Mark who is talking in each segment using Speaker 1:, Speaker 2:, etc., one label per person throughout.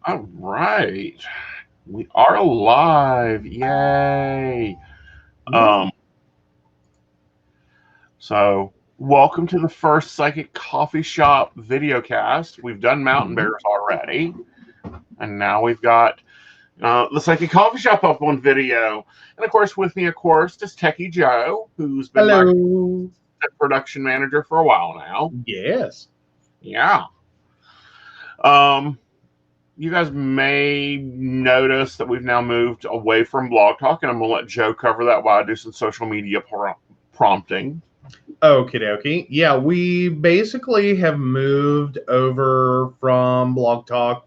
Speaker 1: All right. We are live. Yay.
Speaker 2: Yeah.
Speaker 1: Um, so welcome to the first Psychic Coffee Shop video cast. We've done Mountain
Speaker 2: Mhm.
Speaker 1: Bears already, and now we've got the Psychic Coffee Shop up on video. And of course, with me, of course, is Techie Joe, who's been my
Speaker 2: Hello.
Speaker 1: production manager for a while now.
Speaker 2: Yes.
Speaker 1: Yeah. Um, you guys may notice that we've now moved away from Blog Talk, and I'm going to let Joe cover that while I do some social media prompting.
Speaker 2: Okie dokie. Yeah, we basically have moved over from Blog Talk.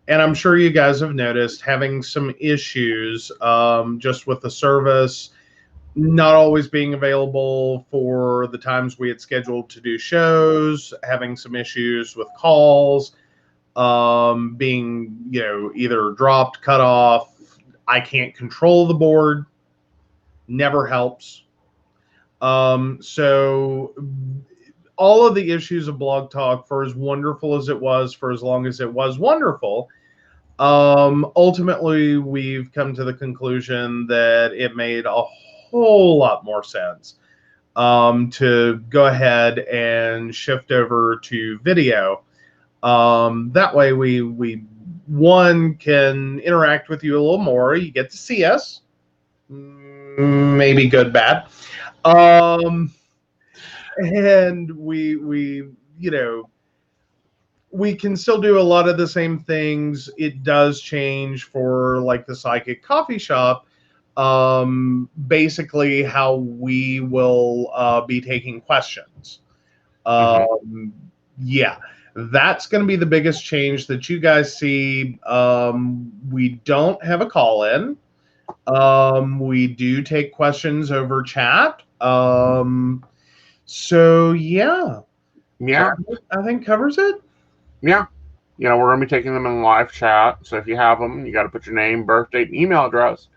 Speaker 2: And I'm sure you guys have noticed, having some issues just with the service not always being available for the times we had scheduled to do shows, having some issues with calls, being, either dropped, cut off. I can't control the board, never helps. So all of the issues of Blog Talk, for as wonderful as it was, for as long as it was wonderful, ultimately we've come to the conclusion that it made a whole lot more sense to go ahead and shift over to video. That way we one can interact with you a little more. You get to see us, maybe good, bad. Um, and you know we can still do a lot of the same things. It does change for like the Psychic Coffee Shop, basically how we will be taking questions.
Speaker 1: Mm-hmm.
Speaker 2: Yeah, that's going to be the biggest change that you guys see. We don't have a call in. We do take questions over chat. So yeah,
Speaker 1: Yeah,
Speaker 2: I think covers it.
Speaker 1: yeah. We're going to be taking them in live chat. So if you have them, you got to put your name, birth date, and email address,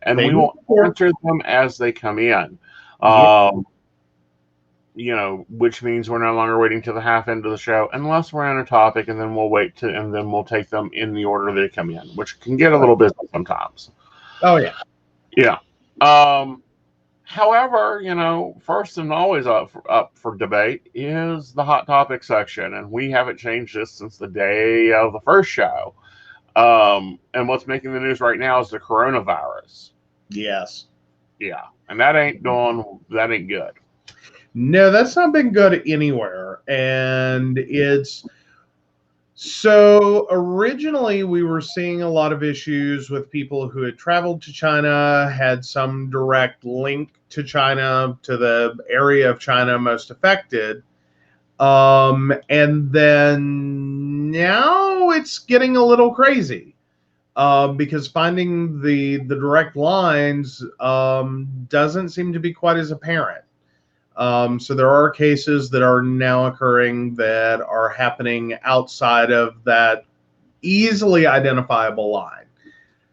Speaker 1: and we
Speaker 2: Same as
Speaker 1: will
Speaker 2: before.
Speaker 1: answer them as they come in.
Speaker 2: Yeah.
Speaker 1: Um, which means we're no longer waiting to the half end of the show unless we're on a topic, and then and then we'll take them in the order they come in, which can get a little busy sometimes.
Speaker 2: Oh yeah.
Speaker 1: Yeah. Um, However, first and always up for debate is the hot topic section, and we haven't changed this since the day of the first show. And what's making the news right now is the coronavirus.
Speaker 2: Yes.
Speaker 1: Yeah, and that ain't good.
Speaker 2: No, that's not been good anywhere. And it's so originally we were seeing a lot of issues with people who had traveled to China, had some direct link to China, to the area of China most affected. And then now it's getting a little crazy. Because finding the direct lines doesn't seem to be quite as apparent. So there are cases that are now occurring that are happening outside of that easily identifiable line.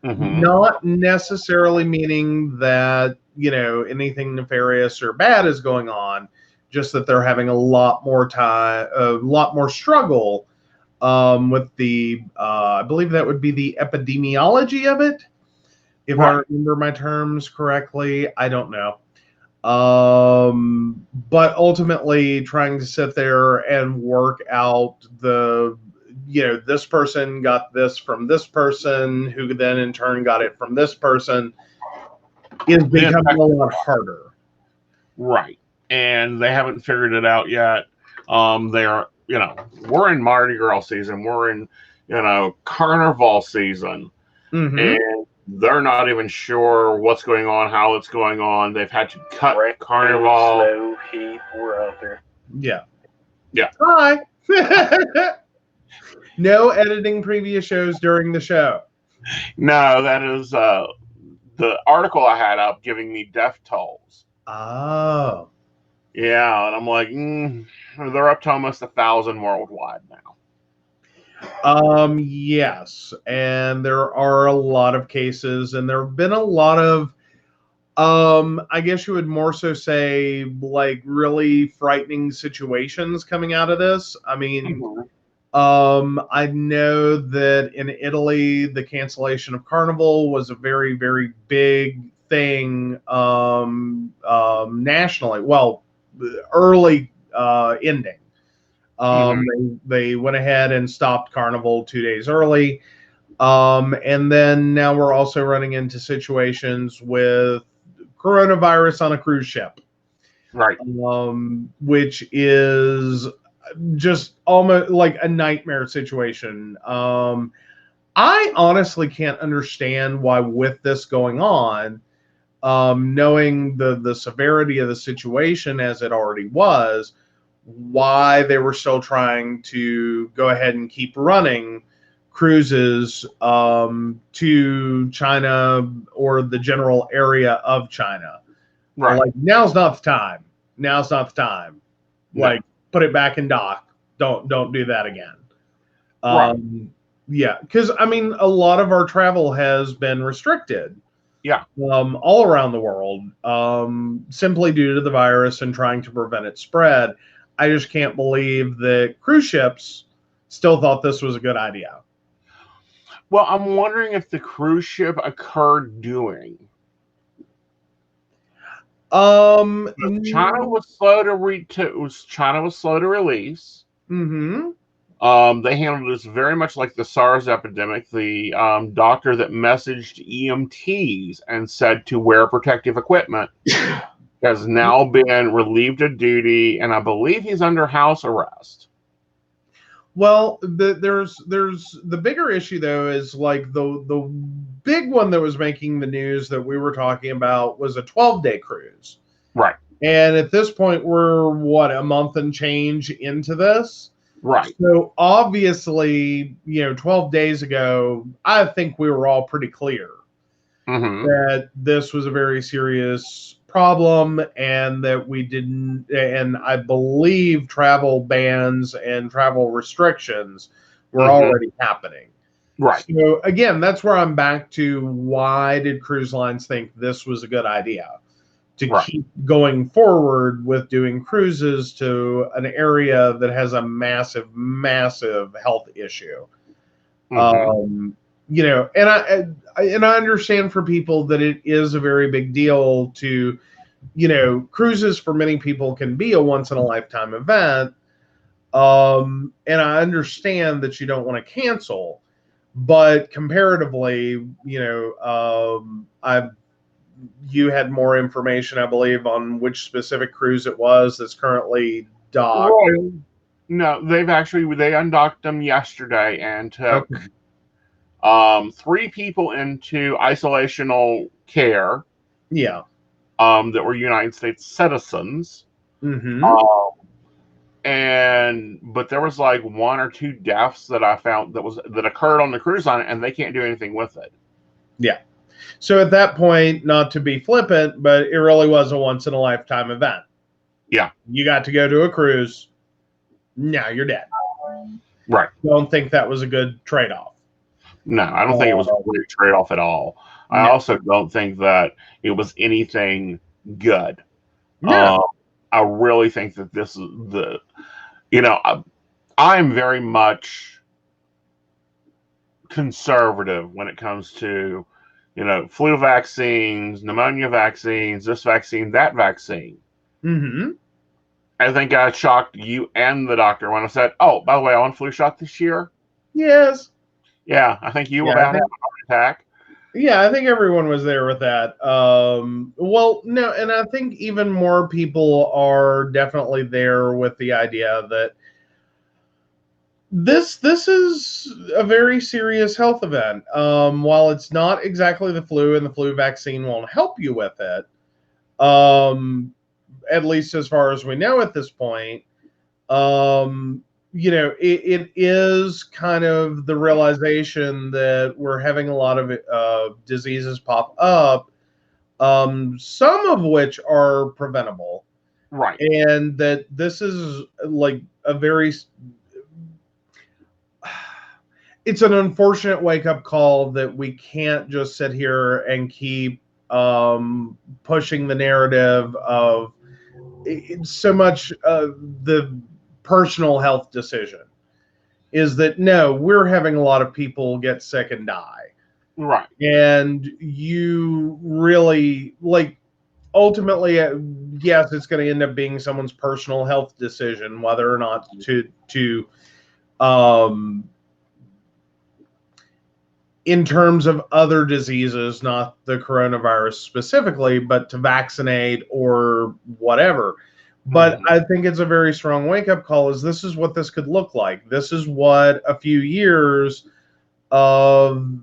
Speaker 1: Mm-hmm.
Speaker 2: Not necessarily meaning that, anything nefarious or bad is going on, just that they're having a lot more time, a lot more struggle with I believe that would be the epidemiology of it. If I
Speaker 1: Right.
Speaker 2: remember my terms correctly, I don't know. But ultimately trying to sit there and work out this person got this from this person, who then in turn got it from this person, is
Speaker 1: The
Speaker 2: becoming a
Speaker 1: infected
Speaker 2: lot
Speaker 1: one.
Speaker 2: harder.
Speaker 1: Right. And they haven't figured it out yet. They're, we're in Mardi Gras season. We're in, Carnival season.
Speaker 2: Mm-hmm.
Speaker 1: And they're not even sure what's going on, how it's going on. They've had to cut Carnival.
Speaker 3: Slow heat, we're out there.
Speaker 2: Yeah.
Speaker 1: Yeah.
Speaker 2: Hi. No editing previous shows during the show.
Speaker 1: No, that is the article I had up giving me death tolls.
Speaker 2: Oh.
Speaker 1: Yeah, and I'm like, they're up to almost 1,000 worldwide now.
Speaker 2: Yes, and there are a lot of cases, and there have been a lot of, I guess you would more so say, like really frightening situations coming out of this. I mean,
Speaker 1: Mhm.
Speaker 2: I know that in Italy, the cancellation of Carnival was a very, very big thing nationally. Well, early ending. They went ahead and stopped Carnival 2 days early. And then now we're also running into situations with coronavirus on a cruise ship,
Speaker 1: Right.
Speaker 2: which is just almost like a nightmare situation. I honestly can't understand why, with this going on, knowing the severity of the situation as it already was, why they were still trying to go ahead and keep running cruises to China or the general area of China.
Speaker 1: Right.
Speaker 2: Like, now's not the time. Now's not the time.
Speaker 1: No.
Speaker 2: Like, put it back in dock. Don't do that again.
Speaker 1: Right.
Speaker 2: Yeah, because I mean, a lot of our travel has been restricted.
Speaker 1: Yeah.
Speaker 2: All around the world, simply due to the virus and trying to prevent its spread. I just can't believe that cruise ships still thought this was a good idea.
Speaker 1: Well, I'm wondering if the cruise ship occurred doing. China was slow to China was slow to release.
Speaker 2: Mm-hmm.
Speaker 1: They handled this very much like the SARS epidemic. The doctor that messaged EMTs and said to wear protective equipment has now been relieved of duty, and I believe he's under house arrest.
Speaker 2: Well, there's the bigger issue though is like the big one that was making the news that we were talking about was a 12-day cruise.
Speaker 1: Right.
Speaker 2: And at this point, we're what, a month and change into this?
Speaker 1: Right.
Speaker 2: So obviously, 12 days ago, I think we were all pretty clear that this was a very serious problem and that we didn't, and I believe travel bans and travel restrictions were already happening.
Speaker 1: Right.
Speaker 2: So again, that's where I'm back to, why did cruise lines think this was a good idea to keep going forward with doing cruises to an area that has a massive, massive health issue? And I understand for people that it is a very big deal to, cruises for many people can be a once in a lifetime event. And I understand that you don't want to cancel, but comparatively, you had more information, I believe, on which specific cruise it was that's currently docked.
Speaker 1: Royal. No, they undocked them yesterday and took 3 people into isolational care.
Speaker 2: Yeah.
Speaker 1: That were United States citizens. But there was like 1 or 2 deaths that I found that occurred on the cruise line, and they can't do anything with it.
Speaker 2: Yeah. So at that point, not to be flippant, but it really was a once in a lifetime event.
Speaker 1: Yeah.
Speaker 2: You got to go to a cruise. Now you're dead.
Speaker 1: Right.
Speaker 2: Don't think that was a good trade-off.
Speaker 1: No, I don't think it was a great trade-off at all. No. I also don't think that it was anything good.
Speaker 2: No.
Speaker 1: I really think that this is I'm very much conservative when it comes to, flu vaccines, pneumonia vaccines, this vaccine, that vaccine. I think I shocked you and the doctor when I said, "Oh, by the way, I want a flu shot this year."
Speaker 2: Yes.
Speaker 1: Yeah, I think you were about to have a heart attack.
Speaker 2: Yeah, I think everyone was there with that. Well, no, and I think even more people are definitely there with the idea that this is a very serious health event. While it's not exactly the flu, and the flu vaccine won't help you with it, at least as far as we know at this point, it is kind of the realization that we're having a lot of diseases pop up, some of which are preventable.
Speaker 1: Right.
Speaker 2: And that this is like a very, it's an unfortunate wake-up call that we can't just sit here and keep pushing the narrative of it's so much the personal health decision. is that no, we're having a lot of people get sick and die.
Speaker 1: Right.
Speaker 2: And you really, like, ultimately, yes, it's going to end up being someone's personal health decision whether or not to um, in terms of other diseases, not the coronavirus specifically, but to vaccinate or whatever. But I think it's a very strong wake-up call, is this is what this could look like. This is what a few years of,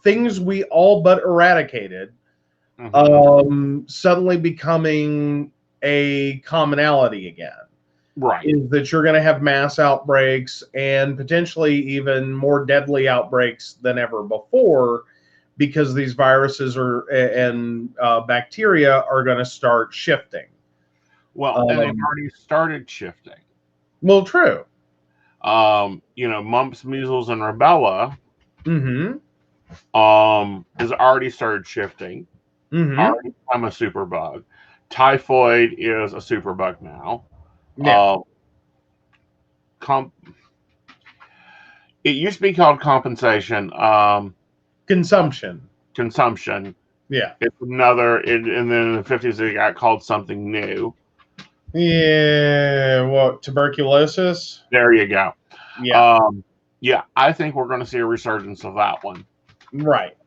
Speaker 2: things we all but eradicated suddenly becoming a commonality again.
Speaker 1: Right.
Speaker 2: Is that you're going to have mass outbreaks and potentially even more deadly outbreaks than ever before, because these viruses and bacteria are going to start shifting.
Speaker 1: Well, and they've already started shifting.
Speaker 2: Well, true.
Speaker 1: Mumps, measles, and rubella has already started shifting. Already become a superbug. Typhoid is a superbug now.
Speaker 2: Yeah.
Speaker 1: It used to be called compensation.
Speaker 2: Consumption.
Speaker 1: Consumption.
Speaker 2: Yeah.
Speaker 1: It's another, and then in the 50s it got called something new.
Speaker 2: Yeah. What, tuberculosis?
Speaker 1: There you go.
Speaker 2: Yeah.
Speaker 1: Yeah, I think we're going to see a resurgence of that one.
Speaker 2: Right.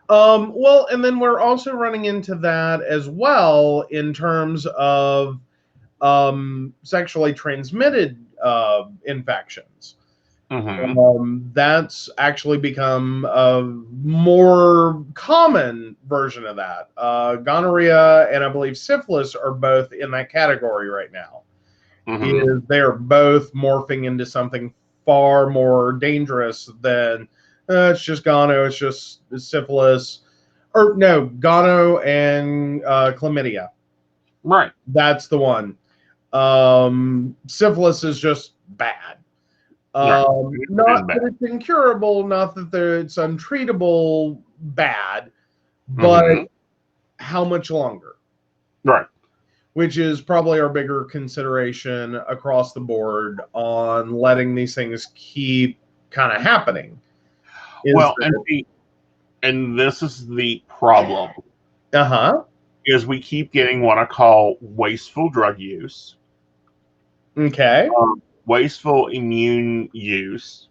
Speaker 2: Well, and then we're also running into that as well in terms of sexually transmitted infections. That's actually become a more common version of that. Gonorrhea and I believe syphilis are both in that category right now. Is they're both morphing into something far more dangerous than it's just gono, it's just syphilis, or no, gono and chlamydia.
Speaker 1: Right.
Speaker 2: That's the one. Syphilis is just bad. Not that it's incurable, not that it's untreatable bad, but how much longer?
Speaker 1: Right.
Speaker 2: Which is probably our bigger consideration across the board on letting these things keep kind of happening.
Speaker 1: Well, and this is the problem. Is we keep getting what I call wasteful drug use.
Speaker 2: Okay.
Speaker 1: Wasteful immune use.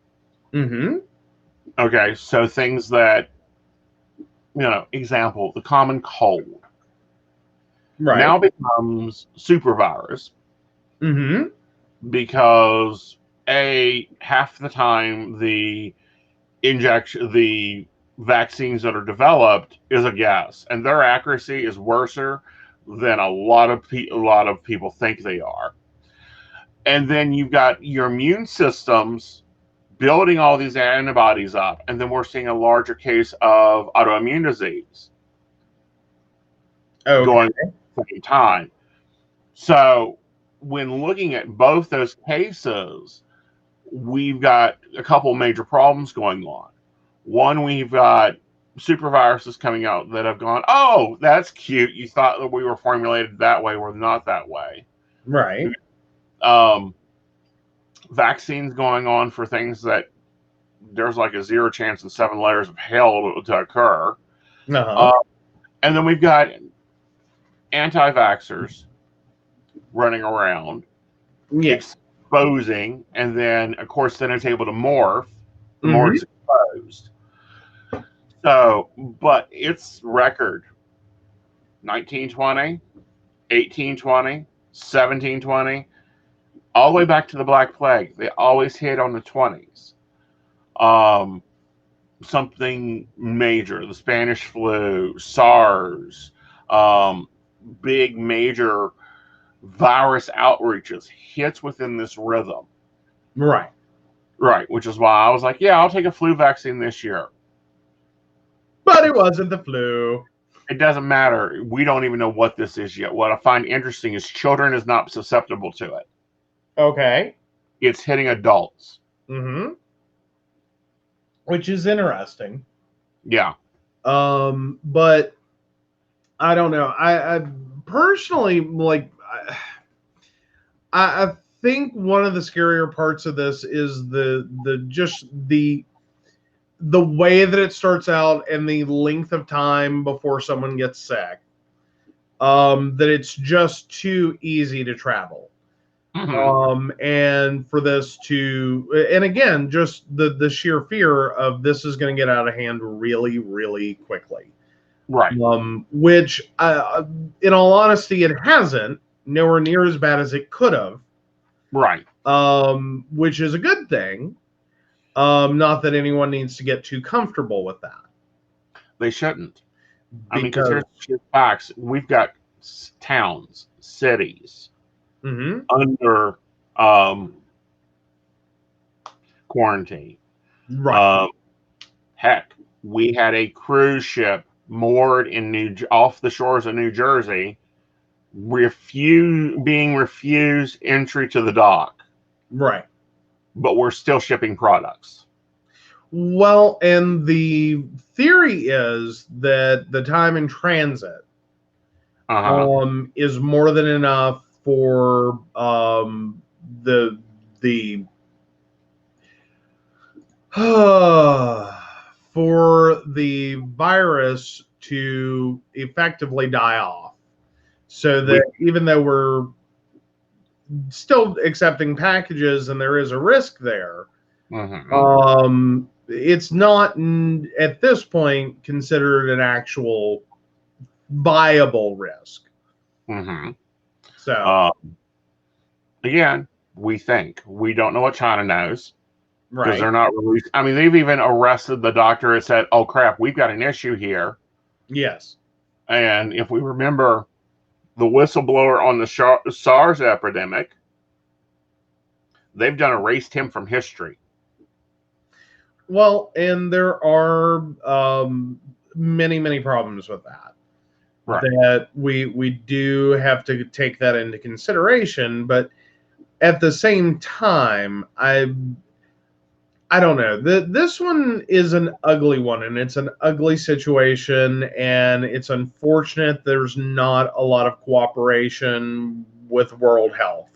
Speaker 1: Okay, so things that, example, the common cold now becomes super virus. Because half the time the vaccines that are developed is a guess, and their accuracy is worse than a lot of people think they are. And then you've got your immune systems building all these antibodies up, and then we're seeing a larger case of autoimmune disease going at the same time. So when looking at both those cases, we've got a couple major problems going on. One, we've got superviruses coming out that have gone, oh, that's cute. You thought that we were formulated that way. We're not that way.
Speaker 2: Right.
Speaker 1: Vaccines going on for things that there's like a 0 chance in 7 layers of hell to occur. And then we've got anti-vaxxers running around, exposing, and then, of course, then it's able to morph. The more it's exposed. So, but it's record 1920, 1820, 1720, all the way back to the Black Plague. They always hit on the 20s. Something major, the Spanish flu, SARS, big major virus outreaches hits within this rhythm.
Speaker 2: Right.
Speaker 1: Right, which is why I was like, yeah, I'll take a flu vaccine this year.
Speaker 2: But it wasn't the flu.
Speaker 1: It doesn't matter. We don't even know what this is yet. What I find interesting is children is not susceptible to it.
Speaker 2: Okay.
Speaker 1: It's hitting adults.
Speaker 2: Which is interesting.
Speaker 1: Yeah.
Speaker 2: But I don't know. I personally, like, I think one of the scarier parts of this is the way that it starts out and the length of time before someone gets sick. That it's just too easy to travel. And for this to, and again, just the sheer fear of this is going to get out of hand really, really quickly.
Speaker 1: Right.
Speaker 2: Which, in all honesty, it hasn't. Nowhere near as bad as it could have.
Speaker 1: Right.
Speaker 2: Which is a good thing. Not that anyone needs to get too comfortable with that.
Speaker 1: They shouldn't. I mean,
Speaker 2: Because
Speaker 1: because here's facts. We've got towns, cities under quarantine.
Speaker 2: right,
Speaker 1: Heck, we had a cruise ship moored in off the shores of New Jersey, being refused entry to the dock,
Speaker 2: right.
Speaker 1: but we're still shipping products.
Speaker 2: Well, and the theory is that the time in transit is more than enough for the for the virus to effectively die off, so that even though we're still accepting packages and there is a risk there, it's not at this point considered an actual viable risk. So
Speaker 1: again, we don't know what China knows, because
Speaker 2: right,
Speaker 1: they're not released. I mean, they've even arrested the doctor and said, "Oh crap, we've got an issue here."
Speaker 2: yes,
Speaker 1: And if we remember the whistleblower on the SARS epidemic, they've erased him from history.
Speaker 2: well, and there are many problems with that.
Speaker 1: Right.
Speaker 2: That we do have to take that into consideration, but at the same time, I don't know. This one is an ugly one, and it's an ugly situation, and it's unfortunate there's not a lot of cooperation with World Health.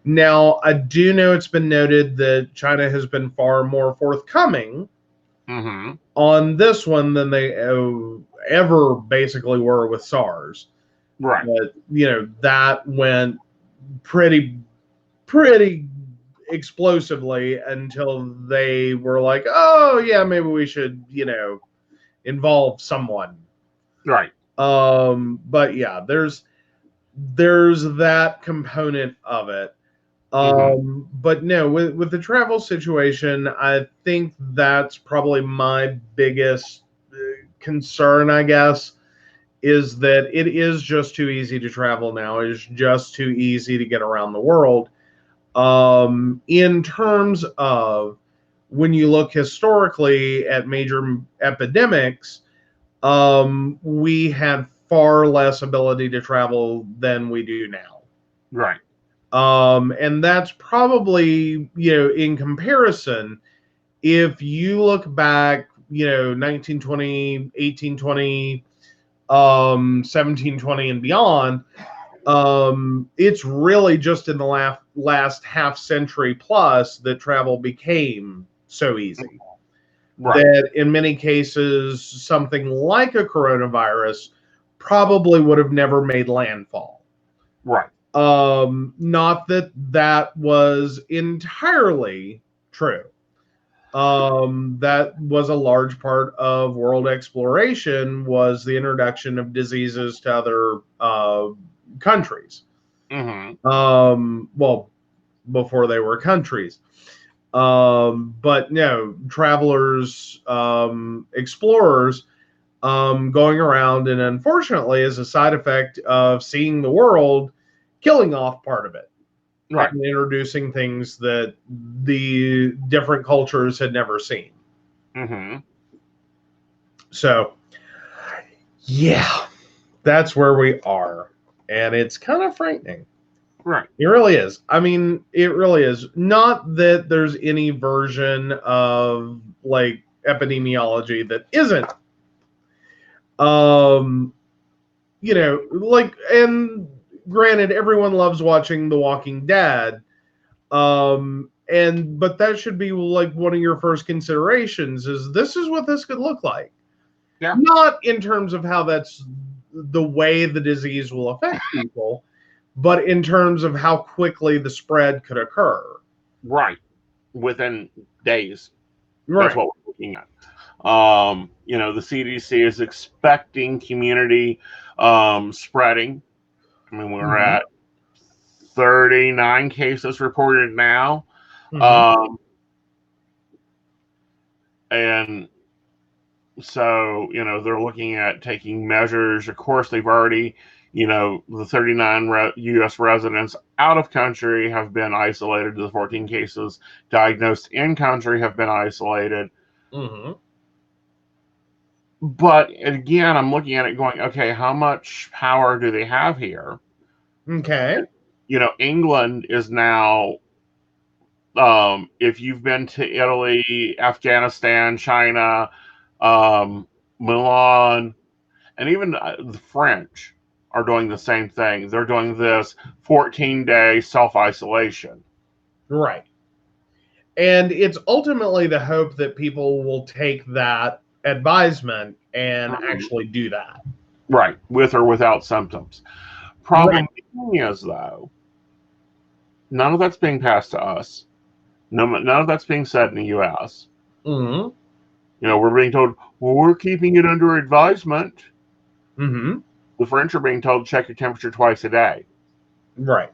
Speaker 2: Now, I do know it's been noted that China has been far more forthcoming on this one than they ever basically were with SARS.
Speaker 1: Right.
Speaker 2: But, that went pretty explosively until they were like, oh yeah, maybe we should, involve someone.
Speaker 1: Right.
Speaker 2: But yeah, there's that component of it. But no, with the travel situation, I think that's probably my biggest concern, I guess, is that it is just too easy to travel now. It is just too easy to get around the world. In terms of when you look historically at major epidemics, we had far less ability to travel than we do now.
Speaker 1: Right.
Speaker 2: And that's probably, in comparison, if you look back, 1920, 1820, 1720 and beyond, it's really just in the last half century plus that travel became so easy. Right. That in many cases, something like a coronavirus probably would have never made landfall.
Speaker 1: Right.
Speaker 2: Not that was entirely true. That was a large part of world exploration, was the introduction of diseases to other countries. Well, before they were countries. But no, travelers, explorers, going around, and unfortunately, as a side effect of seeing the world, killing off part of it.
Speaker 1: Right.
Speaker 2: And introducing things that the different cultures had never seen. So, yeah, that's where we are. And it's kind of frightening.
Speaker 1: Right.
Speaker 2: It really is. I mean, it really is. Not that there's any version of like epidemiology that isn't. And granted, everyone loves watching The Walking Dead, but that should be like one of your first considerations. Is this is what this could look like?
Speaker 1: Yeah.
Speaker 2: Not in terms of how that's the way the disease will affect people, but in terms of how quickly the spread could occur.
Speaker 1: Right. Within days. That's
Speaker 2: Right.
Speaker 1: what we're looking at. The CDC is expecting community spreading. I mean, we're
Speaker 2: Mhm.
Speaker 1: at 39 cases reported now.
Speaker 2: Mhm.
Speaker 1: And so, they're looking at taking measures. Of course, they've already, the 39 U.S. residents out of country have been isolated. The 14 cases diagnosed in country have been isolated.
Speaker 2: Mhm.
Speaker 1: But again, I'm looking at it going, okay, how much power do they have here?
Speaker 2: Okay.
Speaker 1: England is now, if you've been to Italy, Afghanistan, China, Milan, and even the French are doing the same thing. They're doing this 14-day self-isolation.
Speaker 2: Right. And it's ultimately the hope that people will take that advisement and actually do that.
Speaker 1: Right, with or without symptoms. Problem is, though, none of that's being passed to us. None of that's being said in the U.S.
Speaker 2: Mm-hmm.
Speaker 1: We're being told, well, we're keeping it under advisement.
Speaker 2: Mm-hmm.
Speaker 1: The French are being told to check your temperature twice a day.
Speaker 2: Right.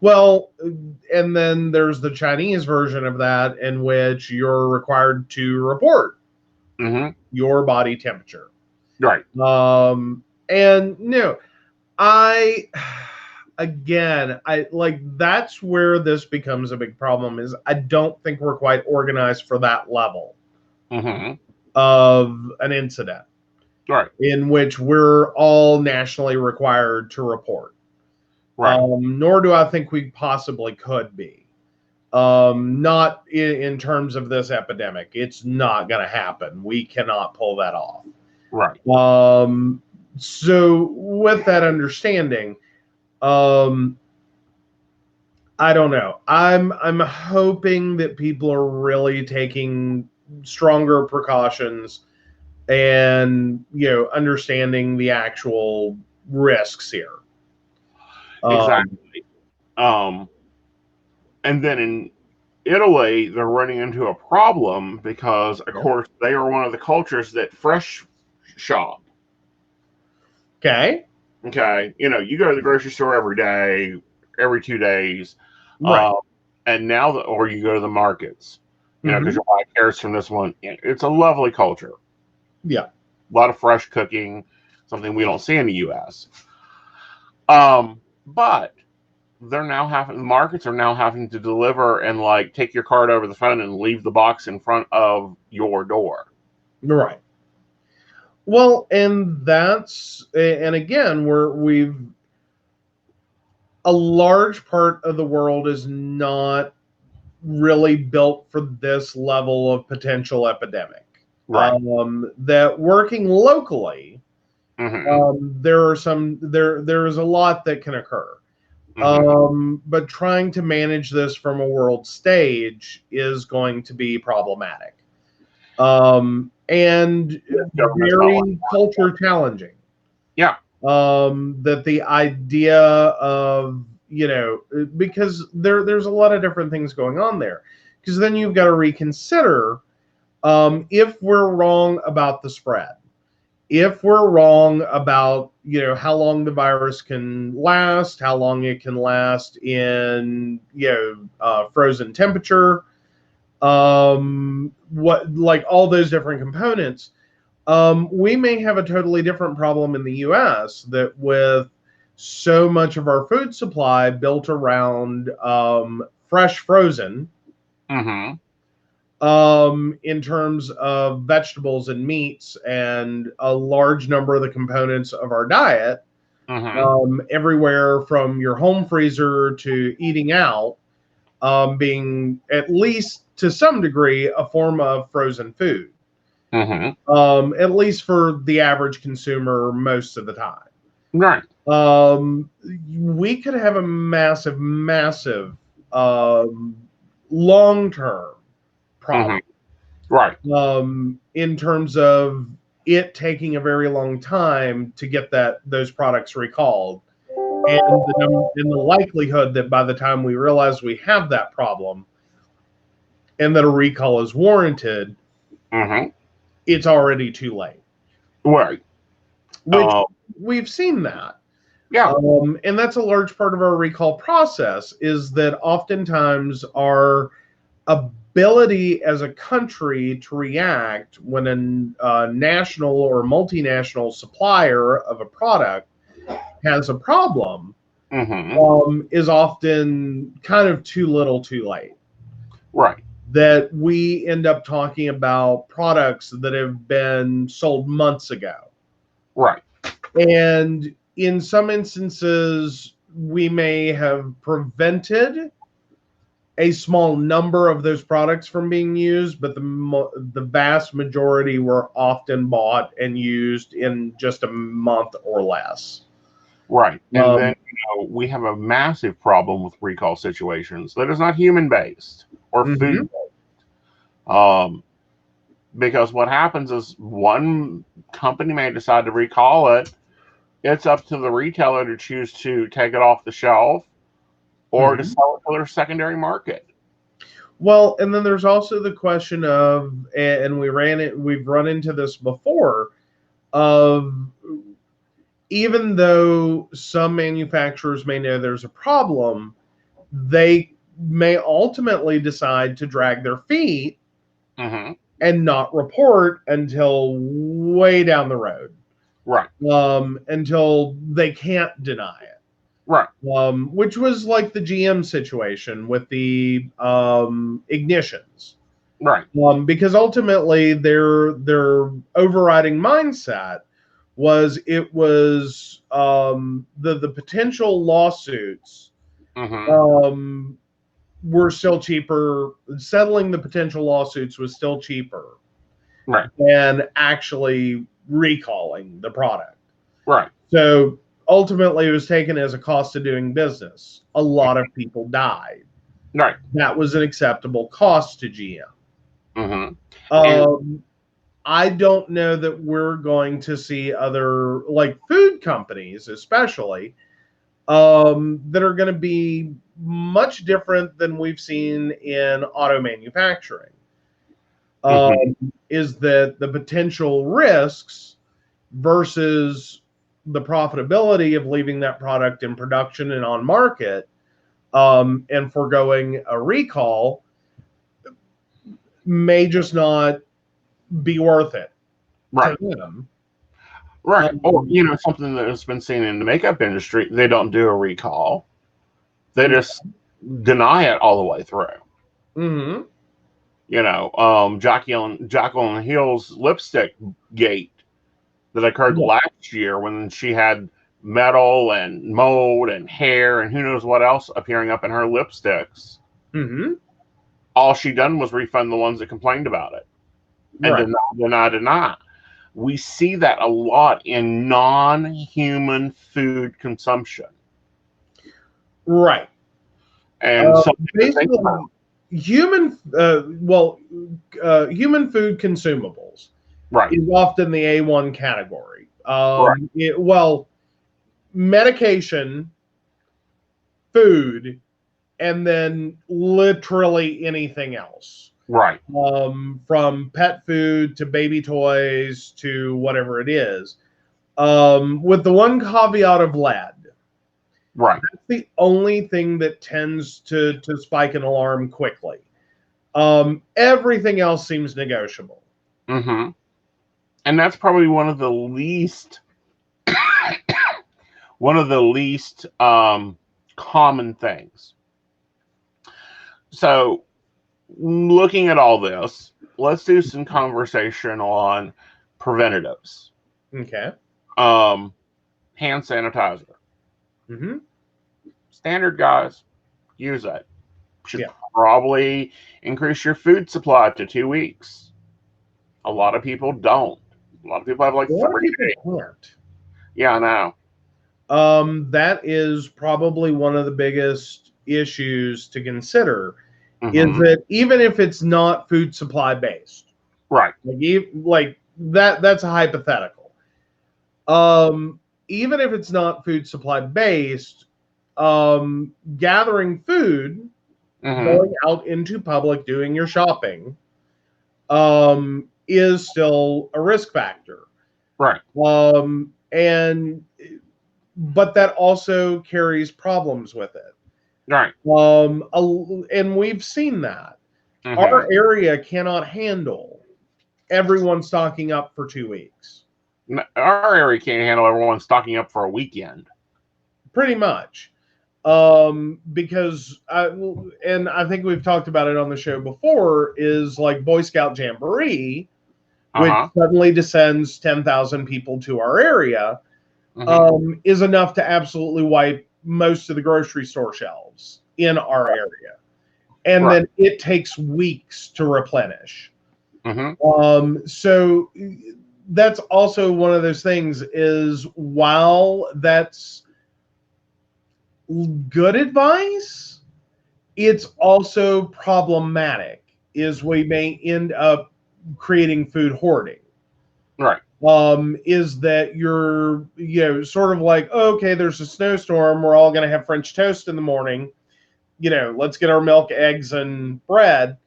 Speaker 2: Well, and then there's the Chinese version of that in which you're required to report your body temperature.
Speaker 1: Right.
Speaker 2: And no, I like that's where this becomes a big problem is I don't think we're quite organized for that level of an incident.
Speaker 1: Right.
Speaker 2: In which we're all nationally required to report.
Speaker 1: Right.
Speaker 2: Nor do I think we possibly could be. Not in terms of this epidemic. It's not going to happen. We cannot pull that off.
Speaker 1: Right.
Speaker 2: So with that understanding, I don't know. I'm hoping that people are really taking stronger precautions and understanding the actual risks here.
Speaker 1: Exactly. And then in Italy, they're running into a problem because, of course, they are one of the cultures that fresh shop.
Speaker 2: Okay.
Speaker 1: Okay. You go to the grocery store every day, every 2 days.
Speaker 2: Right.
Speaker 1: And now, or you go to the markets, because
Speaker 2: Mhm.
Speaker 1: you buy carrots from this one. It's a lovely culture.
Speaker 2: Yeah.
Speaker 1: A lot of fresh cooking, something we don't see in the U.S. But the markets are now having to deliver and like take your card over the phone and leave the box in front of your door.
Speaker 2: Right. Well, and again, we've a large part of the world is not really built for this level of potential epidemic.
Speaker 1: Right.
Speaker 2: That working locally, there is a lot that can occur. But trying to manage this from a world stage is going to be problematic. And very culture challenging.
Speaker 1: Yeah.
Speaker 2: That the idea of, because there's a lot of different things going on there. Because then you've got to reconsider if we're wrong about the spread, if we're wrong about how long the virus can last, how long it can last in frozen temperature, what like all those different components, we may have a totally different problem in the US that with so much of our food supply built around fresh frozen, in terms of vegetables and meats and a large number of the components of our diet, everywhere from your home freezer to eating out, being at least to some degree a form of frozen food. At least for the average consumer most of the time.
Speaker 1: Right.
Speaker 2: We could have a massive um, long-term
Speaker 1: Hmm.
Speaker 2: problem
Speaker 1: Right.
Speaker 2: in terms of it taking a very long time to get those products recalled, and the likelihood that by the time we realize we have that problem and that a recall is warranted,
Speaker 1: Hmm.
Speaker 2: it's already too late.
Speaker 1: Right.
Speaker 2: Which
Speaker 1: Uh,
Speaker 2: we've seen that.
Speaker 1: yeah.
Speaker 2: And that's a large part of our recall process, is that oftentimes our ability as a country to react when a national or multinational supplier of a product has a problem
Speaker 1: Hmm.
Speaker 2: is often kind of too little too late.
Speaker 1: Right.
Speaker 2: That we end up talking about products that have been sold months ago.
Speaker 1: Right.
Speaker 2: And in some instances, we may have prevented a small number of those products from being used, but the vast majority were often bought and used in just a month or less.
Speaker 1: Right. And then,
Speaker 2: Um,
Speaker 1: we have a massive problem with recall situations that is not human based or
Speaker 2: mhm.
Speaker 1: food based. Um, because what happens is one company may decide to recall it. It's up to the retailer to choose to take it off the shelf or to
Speaker 2: Mhm.
Speaker 1: sell it to their secondary market.
Speaker 2: Well, and then there's also the question of, and we've run into this before, of even though some manufacturers may know there's a problem, they may ultimately decide to drag their feet
Speaker 1: Hmm.
Speaker 2: and not report until way down the road,
Speaker 1: Right.
Speaker 2: until they can't deny it.
Speaker 1: Right.
Speaker 2: Which was like the GM situation with the ignitions.
Speaker 1: Right.
Speaker 2: Because ultimately their overriding mindset was, it was the potential lawsuits
Speaker 1: Hmm.
Speaker 2: um, were still cheaper. Settling the potential lawsuits was still cheaper
Speaker 1: Right.
Speaker 2: than actually recalling the product.
Speaker 1: Right.
Speaker 2: So ultimately, it was taken as a cost of doing business. A lot of people died.
Speaker 1: Right.
Speaker 2: That was an acceptable cost to GM.
Speaker 1: Hmm. And
Speaker 2: Um, I don't know that we're going to see other, like food companies, especially, that are going to be much different than we've seen in auto manufacturing.
Speaker 1: hmm.
Speaker 2: Is that the potential risks versus the profitability of leaving that product in production and on market, and foregoing a recall, may just not be worth it to
Speaker 1: Right.
Speaker 2: them.
Speaker 1: Right. Or,
Speaker 2: Um,
Speaker 1: something that has been seen in the makeup industry, they don't do a recall. They just deny it all the way through.
Speaker 2: mhm.
Speaker 1: Jacqueline Hill's lipstick gate that occurred
Speaker 2: Yeah.
Speaker 1: last year when she had metal and mold and hair and who knows what else appearing up in her lipsticks.
Speaker 2: Mhm.
Speaker 1: All she done was refund the ones that complained about it and
Speaker 2: Right.
Speaker 1: deny. We see that a lot in non-human food consumption,
Speaker 2: Right.
Speaker 1: and something to think
Speaker 2: Basically,
Speaker 1: about.
Speaker 2: human human food consumables
Speaker 1: Right,
Speaker 2: is often the A1 category.
Speaker 1: right,
Speaker 2: Well, medication, food, and then literally anything else.
Speaker 1: right,
Speaker 2: From pet food to baby toys to whatever it is. With the one caveat of lead.
Speaker 1: right.
Speaker 2: That's the only thing that tends to spike an alarm quickly. Everything else seems negotiable.
Speaker 1: Hmm. And that's probably one of the least common things. So, looking at all this, let's do some conversation on preventatives.
Speaker 2: Okay.
Speaker 1: Um, Hand sanitizer,
Speaker 2: Mm-hmm.
Speaker 1: standard guys, use it. Should
Speaker 2: Yeah.
Speaker 1: probably increase your food supply to 2 weeks. A lot of people don't. A lot of people have like
Speaker 2: A lot of
Speaker 1: three
Speaker 2: people
Speaker 1: days.
Speaker 2: can't.
Speaker 1: Yeah, I know.
Speaker 2: that is probably one of the biggest issues to consider. Is
Speaker 1: Mm-hmm.
Speaker 2: that even if it's not food supply based,
Speaker 1: Right.
Speaker 2: like that's a hypothetical. Um, Even if it's not food supply based, gathering food,
Speaker 1: Mm-hmm.
Speaker 2: going out into public, doing your shopping, is still a risk factor.
Speaker 1: Right.
Speaker 2: And but that also carries problems with it.
Speaker 1: Right.
Speaker 2: And we've seen that our
Speaker 1: Mm-hmm.
Speaker 2: area cannot handle everyone stocking up for 2 weeks,
Speaker 1: Our area can't handle everyone stocking up for a weekend.
Speaker 2: pretty much. Because and I think we've talked about it on the show before, is like Boy Scout Jamboree, which
Speaker 1: Uh-huh.
Speaker 2: suddenly descends 10,000 people to our area,
Speaker 1: Mm-hmm.
Speaker 2: is enough to absolutely wipe most of the grocery store shelves in our area. And
Speaker 1: Right.
Speaker 2: then it takes weeks to replenish.
Speaker 1: Mm-hmm.
Speaker 2: So that's also one of those things, is while that's good advice, it's also problematic, is we may end up creating food hoarding.
Speaker 1: Right.
Speaker 2: Is that you're, sort of like, oh, okay, there's a snowstorm, we're all going to have French toast in the morning, let's get our milk, eggs, and bread,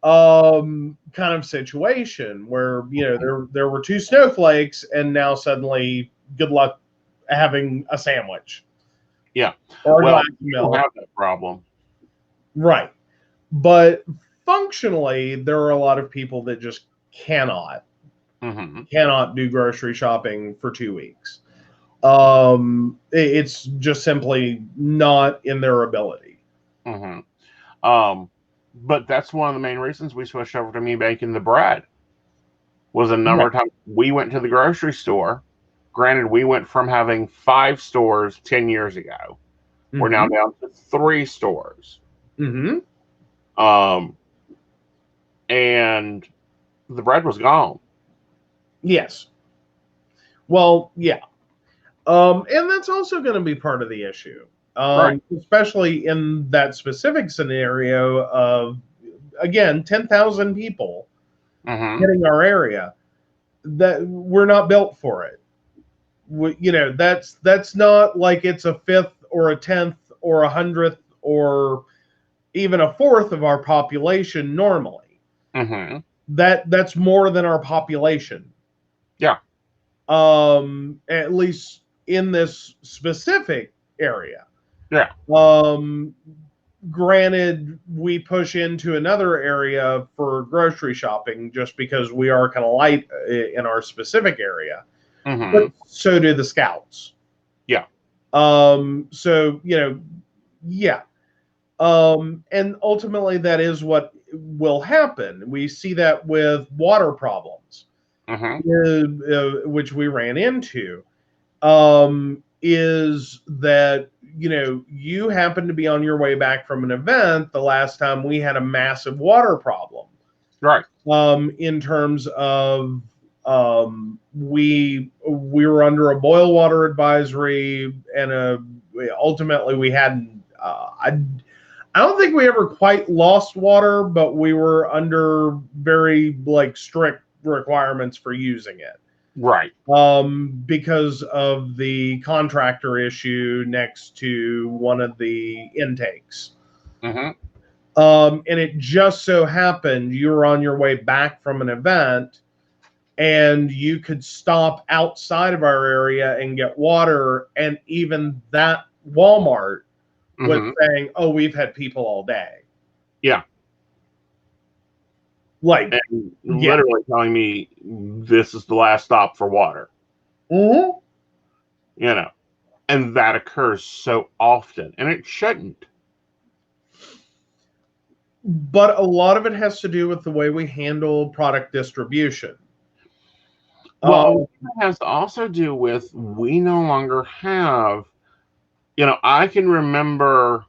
Speaker 2: kind of situation where, there were two snowflakes, and now suddenly, good luck having a sandwich
Speaker 1: Yeah.
Speaker 2: or a
Speaker 1: Well,
Speaker 2: glass of
Speaker 1: you don't
Speaker 2: milk.
Speaker 1: have that problem.
Speaker 2: Right. But functionally, there are a lot of people that just
Speaker 1: Mm-hmm.
Speaker 2: cannot do grocery shopping for 2 weeks. It's just simply not in their ability.
Speaker 1: Mm-hmm. But that's one of the main reasons we switched over to me baking the bread. Was a number
Speaker 2: Right.
Speaker 1: of times we went to the grocery store. Granted, we went from having 5 stores 10 years ago. We're now
Speaker 2: Mm-hmm.
Speaker 1: down to 3 stores.
Speaker 2: Mm-hmm.
Speaker 1: Um, and the bread was gone.
Speaker 2: Yes. Well, yeah. And that's also going to be part of the issue,
Speaker 1: Right.
Speaker 2: especially in that specific scenario of, again, 10,000 people
Speaker 1: Mm-hmm.
Speaker 2: hitting our area. That we're not built for it. That's not like it's a fifth or a tenth or 100th or even a fourth of our population normally.
Speaker 1: Mm-hmm.
Speaker 2: That's more than our population.
Speaker 1: Yeah.
Speaker 2: At least in this specific area.
Speaker 1: Yeah.
Speaker 2: Um, Granted, we push into another area for grocery shopping just because we are kind of light in our specific area, but
Speaker 1: Mm-hmm.
Speaker 2: so do the scouts.
Speaker 1: Yeah.
Speaker 2: So yeah. And ultimately, that is what will happen. We see that with water problems,
Speaker 1: Mm-hmm.
Speaker 2: which we ran into. Is that, you happen to be on your way back from an event the last time we had a massive water problem.
Speaker 1: Right.
Speaker 2: In terms of, we were under a boil water advisory, and ultimately we hadn't. I don't think we ever quite lost water, but we were under very strict requirements for using it.
Speaker 1: Right.
Speaker 2: Because of the contractor issue next to one of the intakes.
Speaker 1: Mm-hmm.
Speaker 2: And it just so happened you were on your way back from an event, and you could stop outside of our area and get water. And even that Walmart was
Speaker 1: Mm-hmm.
Speaker 2: saying, oh, we've had people all day.
Speaker 1: Yeah.
Speaker 2: Like,
Speaker 1: And
Speaker 2: yeah.
Speaker 1: literally telling me this is the last stop for water.
Speaker 2: Mm-hmm.
Speaker 1: You know, and that occurs so often, and it shouldn't.
Speaker 2: But a lot of it has to do with the way we handle product distribution.
Speaker 1: Well, it has to also do with we no longer have, I can remember,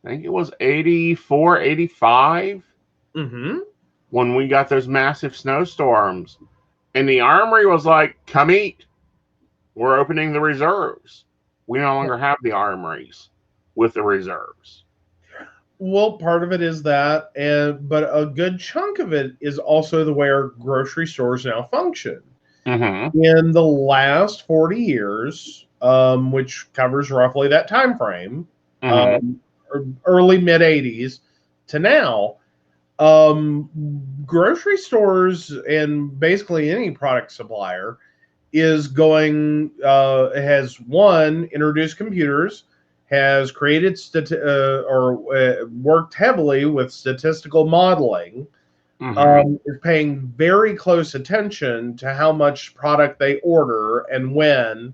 Speaker 1: I think it was 84, 85,
Speaker 2: Mm-hmm.
Speaker 1: when we got those massive snowstorms. And the armory was like, come eat. We're opening the reserves. We no longer have the armories with the reserves.
Speaker 2: Well, part of it is that, but a good chunk of it is also the way our grocery stores now function.
Speaker 1: Mm-hmm.
Speaker 2: In the last 40 years, which covers roughly that time frame,
Speaker 1: Mm-hmm.
Speaker 2: early mid 80s to now, grocery stores and basically any product supplier is going has one introduced computers, has created worked heavily with statistical modeling,
Speaker 1: Mm-hmm.
Speaker 2: is paying very close attention to how much product they order and when,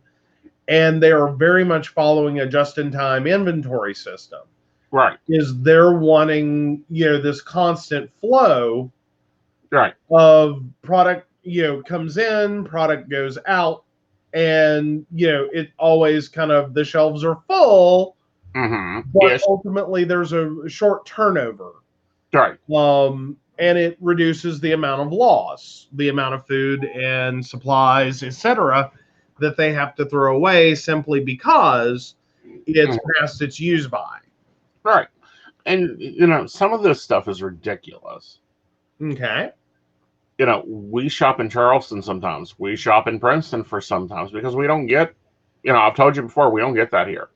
Speaker 2: and they are very much following a just-in-time inventory system.
Speaker 1: Right.
Speaker 2: Is they're wanting this constant flow
Speaker 1: Right.
Speaker 2: of product comes in, product goes out, and it always kind of the shelves are full,
Speaker 1: Mm-hmm.
Speaker 2: but
Speaker 1: Ish.
Speaker 2: ultimately there's a short turnover.
Speaker 1: Right.
Speaker 2: And it reduces the amount of loss, the amount of food and supplies, etc., that they have to throw away simply because it's
Speaker 1: Mhm.
Speaker 2: past its use by.
Speaker 1: Right. And some of this stuff is ridiculous.
Speaker 2: Okay.
Speaker 1: We shop in Charleston sometimes. We shop in Princeton for sometimes because we don't get, I've told you before, we don't get that here.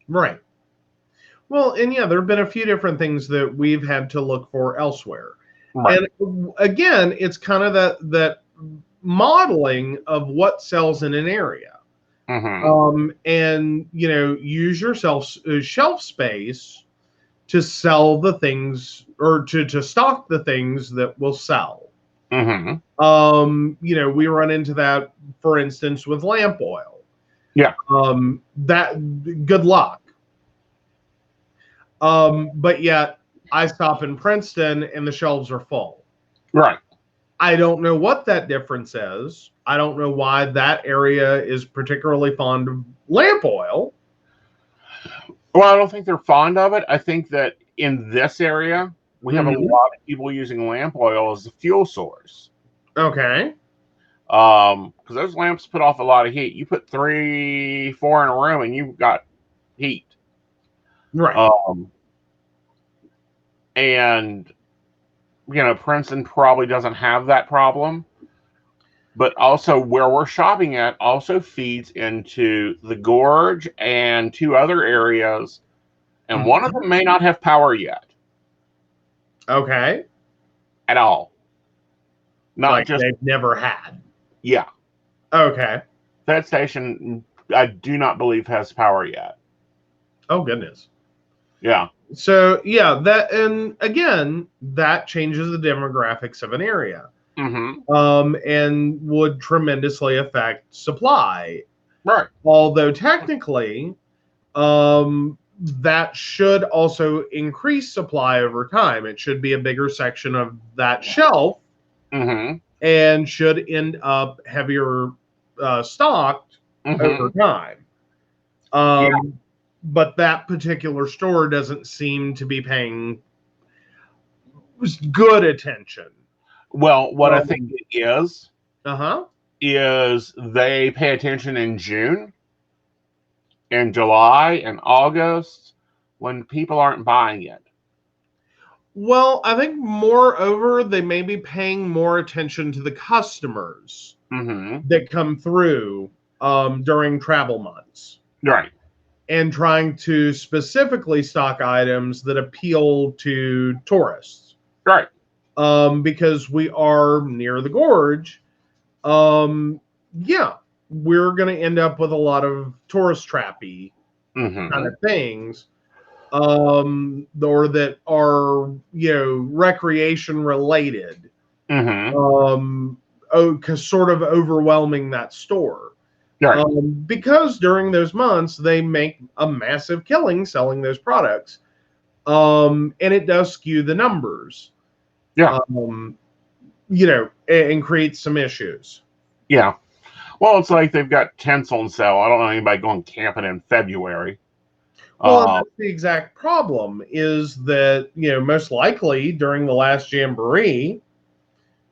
Speaker 2: Right. Well, and yeah, there have been a few different things that we've had to look for elsewhere.
Speaker 1: Right.
Speaker 2: And again, it's kind of that modeling of what sells in an area.
Speaker 1: Mm-hmm.
Speaker 2: And use your shelf space to sell the things, or to stock the things that will sell.
Speaker 1: Mm-hmm.
Speaker 2: We run into that, for instance, with lamp oil.
Speaker 1: Yeah.
Speaker 2: That good luck. But yet I stop in Princeton and the shelves are full.
Speaker 1: Right.
Speaker 2: I don't know what that difference is. I don't know why that area is particularly fond of lamp oil.
Speaker 1: Well, I don't think they're fond of it. I think that in this area, we have a
Speaker 2: Mm-hmm.
Speaker 1: lot of people using lamp oil as a fuel source.
Speaker 2: Okay.
Speaker 1: Because those lamps put off a lot of heat. You put 3, 4 in a room, and you've got heat.
Speaker 2: Right.
Speaker 1: Um, and Princeton probably doesn't have that problem. But also, where we're shopping at also feeds into the gorge and 2 other areas, and one of
Speaker 2: Mm-hmm.
Speaker 1: them may not have power yet
Speaker 2: Okay.
Speaker 1: at all. Not
Speaker 2: Like
Speaker 1: just
Speaker 2: they've never had.
Speaker 1: yeah.
Speaker 2: Okay.
Speaker 1: That station, I do not believe has power yet.
Speaker 2: Oh goodness.
Speaker 1: Yeah.
Speaker 2: So yeah, that, and again, that changes the demographics of an area,
Speaker 1: Mm-hmm.
Speaker 2: and would tremendously affect supply.
Speaker 1: Right.
Speaker 2: Although technically, that should also increase supply over time. It should be a bigger section of that shelf
Speaker 1: Mm-hmm.
Speaker 2: and should end up heavier stocked over
Speaker 1: Mm-hmm.
Speaker 2: time.
Speaker 1: Yeah.
Speaker 2: But that particular store doesn't seem to be paying good attention.
Speaker 1: Well, what I think
Speaker 2: Um,
Speaker 1: it
Speaker 2: uh-huh.
Speaker 1: is they pay attention in June, in July, and August when people aren't buying it.
Speaker 2: Well, I think moreover, they may be paying more attention to the customers
Speaker 1: Mm-hmm.
Speaker 2: that come through during travel months,
Speaker 1: Right.
Speaker 2: and trying to specifically stock items that appeal to tourists.
Speaker 1: Right.
Speaker 2: Because we are near the gorge, yeah, we're going to end up with a lot of tourist trappy kind
Speaker 1: Mm-hmm.
Speaker 2: of things, or that are recreation related,
Speaker 1: Mm-hmm.
Speaker 2: sort of overwhelming that store.
Speaker 1: Right.
Speaker 2: Because during those months they make a massive killing selling those products, and it does skew the numbers,
Speaker 1: Yeah.
Speaker 2: um, and create some issues.
Speaker 1: Yeah. Well, it's like they've got tents on sale. I don't know anybody going camping in February.
Speaker 2: Well, and
Speaker 1: Uh,
Speaker 2: that's the exact problem, is that most likely during the last jamboree,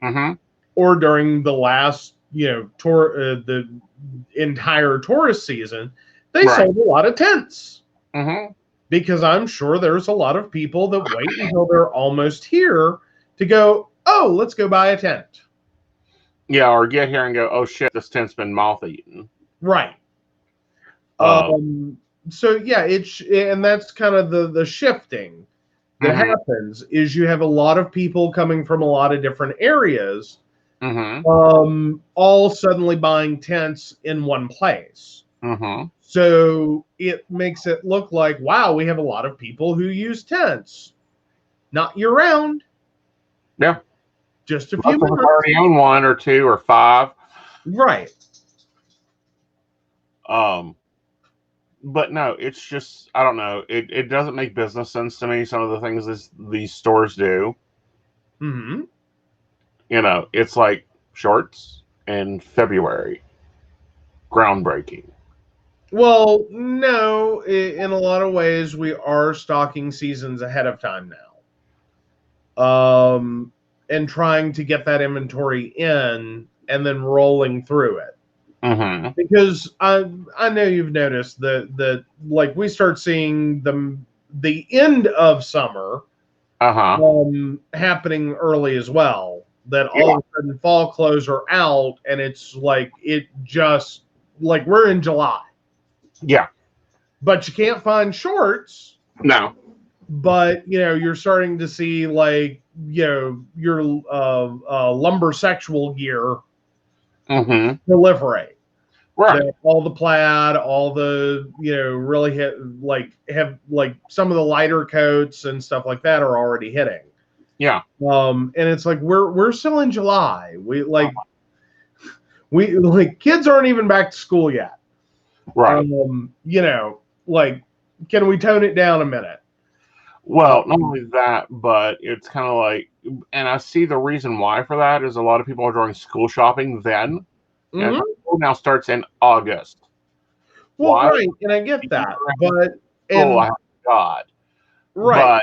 Speaker 1: mm-hmm.
Speaker 2: or during the last, the entire tourist season, they
Speaker 1: Right.
Speaker 2: sold a lot of tents.
Speaker 1: Mm-hmm.
Speaker 2: Because I'm sure there's a lot of people that wait until they're almost here to go, oh, let's go buy a tent.
Speaker 1: Yeah, or get here and go, oh shit, this tent's been moth eaten.
Speaker 2: Right.
Speaker 1: Um,
Speaker 2: So yeah, and that's kind of the shifting that
Speaker 1: mm-hmm.
Speaker 2: happens is you have a lot of people coming from a lot of different areas,
Speaker 1: Mm-hmm.
Speaker 2: all suddenly buying tents in one place.
Speaker 1: Mm-hmm.
Speaker 2: So it makes it look like, wow, we have a lot of people who use tents. Not year round,
Speaker 1: Yeah.
Speaker 2: just a
Speaker 1: Most
Speaker 2: few
Speaker 1: of us
Speaker 2: months.
Speaker 1: already own one or two or five.
Speaker 2: Right.
Speaker 1: But no, it's just I don't know. It doesn't make business sense to me. Some of the things these stores do.
Speaker 2: Mm-hmm.
Speaker 1: It's like shorts in February. Groundbreaking.
Speaker 2: Well, no, in a lot of ways, we are stocking seasons ahead of time now, and trying to get that inventory in and then rolling through it.
Speaker 1: Mm-hmm.
Speaker 2: Because I know you've noticed that like we start seeing the end of summer
Speaker 1: Uh-huh.
Speaker 2: happening early as well. That all
Speaker 1: Yeah.
Speaker 2: of a sudden fall clothes are out, and it's like it just like we're in July,
Speaker 1: Yeah.
Speaker 2: but you can't find shorts.
Speaker 1: No.
Speaker 2: But you're starting to see like your lumber sexual gear
Speaker 1: Mm-hmm.
Speaker 2: proliferate.
Speaker 1: Right.
Speaker 2: That all the plaid, all the really have like some of the lighter coats and stuff like that are already hitting.
Speaker 1: Yeah.
Speaker 2: And it's like we're still in July. We kids aren't even back to school yet.
Speaker 1: Right.
Speaker 2: Like, can we tone it down a minute?
Speaker 1: Well, not only that, but it's kind of like, and I see the reason why for that is a lot of people are doing school shopping then, and
Speaker 2: Mm-hmm.
Speaker 1: school now starts in August.
Speaker 2: Well,
Speaker 1: Why?
Speaker 2: right, and I get that, but
Speaker 1: School, I
Speaker 2: and
Speaker 1: have God.
Speaker 2: right.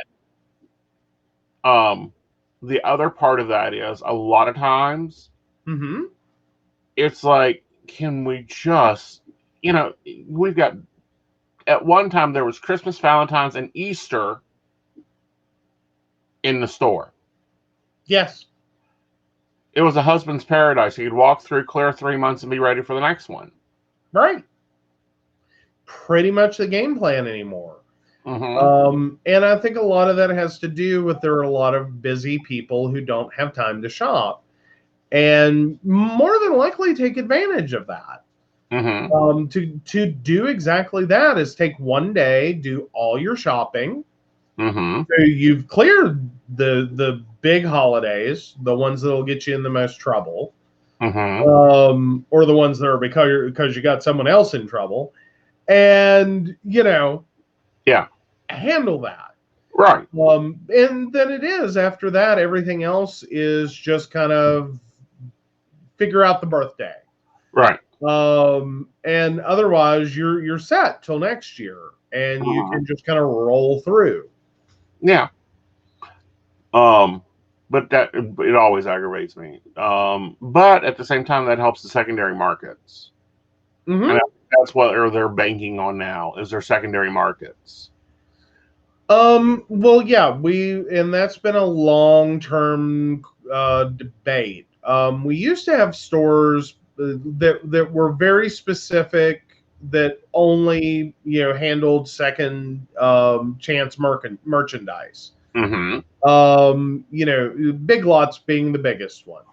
Speaker 1: But um, the other part of that is a lot of times
Speaker 2: Mm-hmm.
Speaker 1: it's like, can we just, we've got at one time there was Christmas, Valentine's, and Easter in the store.
Speaker 2: Yes.
Speaker 1: It was a husband's paradise. You'd walk through, clear 3 months, and be ready for the next one.
Speaker 2: Right. Pretty much the game plan anymore.
Speaker 1: Mm-hmm.
Speaker 2: And I think a lot of that has to do with there are a lot of busy people who don't have time to shop, and more than likely take advantage of that.
Speaker 1: Mm-hmm.
Speaker 2: To do exactly that is take one day, do all your shopping.
Speaker 1: Mm-hmm.
Speaker 2: So you've cleared the big holidays, the ones that will get you in the most trouble,
Speaker 1: Mm-hmm.
Speaker 2: or the ones that are because you got someone else in trouble, and
Speaker 1: Yeah.
Speaker 2: handle that.
Speaker 1: Right.
Speaker 2: And then it is after that, everything else is just kind of figure out the birthday.
Speaker 1: Right.
Speaker 2: And otherwise you're set till next year, and you
Speaker 1: Mm-hmm.
Speaker 2: can just kind of roll through.
Speaker 1: Yeah. Um, but that it always aggravates me. But at the same time, that helps the secondary markets,
Speaker 2: Mm-hmm.
Speaker 1: and that's what they're banking on now is their secondary markets.
Speaker 2: Well, yeah, and that's been a long-term debate. We used to have stores that were very specific, that only handled second chance merchandise.
Speaker 1: Mm-hmm.
Speaker 2: Big Lots being the biggest one.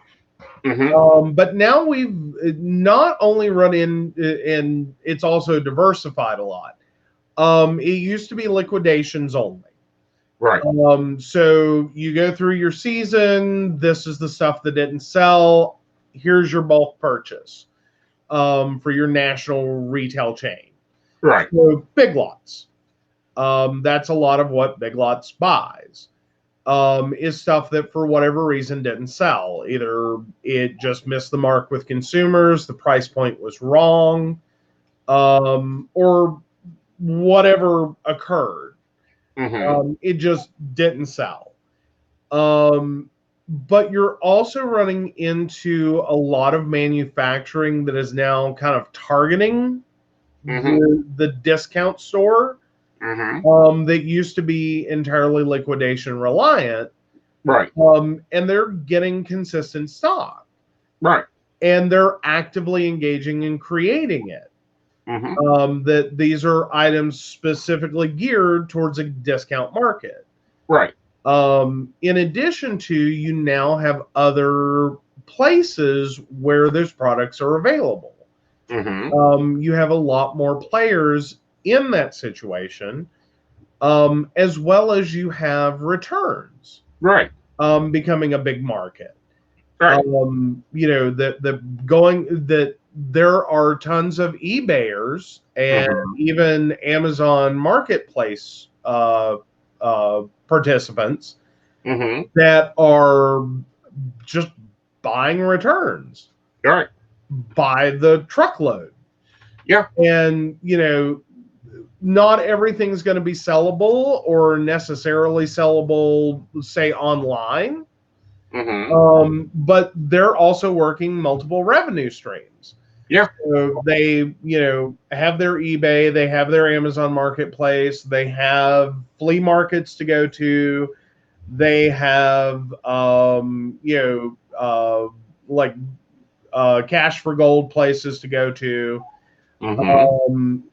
Speaker 1: Mm-hmm.
Speaker 2: But now we've not only run in, and it's also diversified a lot. It used to be liquidations only.
Speaker 1: Right.
Speaker 2: So you go through your season. This is the stuff that didn't sell. Here's your bulk purchase for your national retail chain.
Speaker 1: Right.
Speaker 2: So Big Lots. That's a lot of what Big Lots buys. Is stuff that for whatever reason didn't sell. Either it just missed the mark with consumers, the price point was wrong, or whatever occurred.
Speaker 1: Mm-hmm.
Speaker 2: It just didn't sell. Um, but you're also running into a lot of manufacturing that is now kind of targeting the discount store that used to be entirely liquidation reliant.
Speaker 1: Right.
Speaker 2: And they're getting consistent stock.
Speaker 1: Right.
Speaker 2: And they're actively engaging in creating it. That these are items specifically geared towards a discount market.
Speaker 1: Right.
Speaker 2: In addition to, you now have other places where those products are available. You have a lot more players in that situation, as well as you have returns.
Speaker 1: Right.
Speaker 2: Becoming a big market.
Speaker 1: Right.
Speaker 2: That there are tons of eBayers and even Amazon Marketplace participants that are just buying returns.
Speaker 1: Right.
Speaker 2: By the truckload.
Speaker 1: Yeah.
Speaker 2: And, not everything's going to be sellable or necessarily sellable, say, online. But they're also working multiple revenue streams.
Speaker 1: Yeah.
Speaker 2: So they, have their eBay, they have their Amazon Marketplace, they have flea markets to go to, they have, like cash for gold places to go to,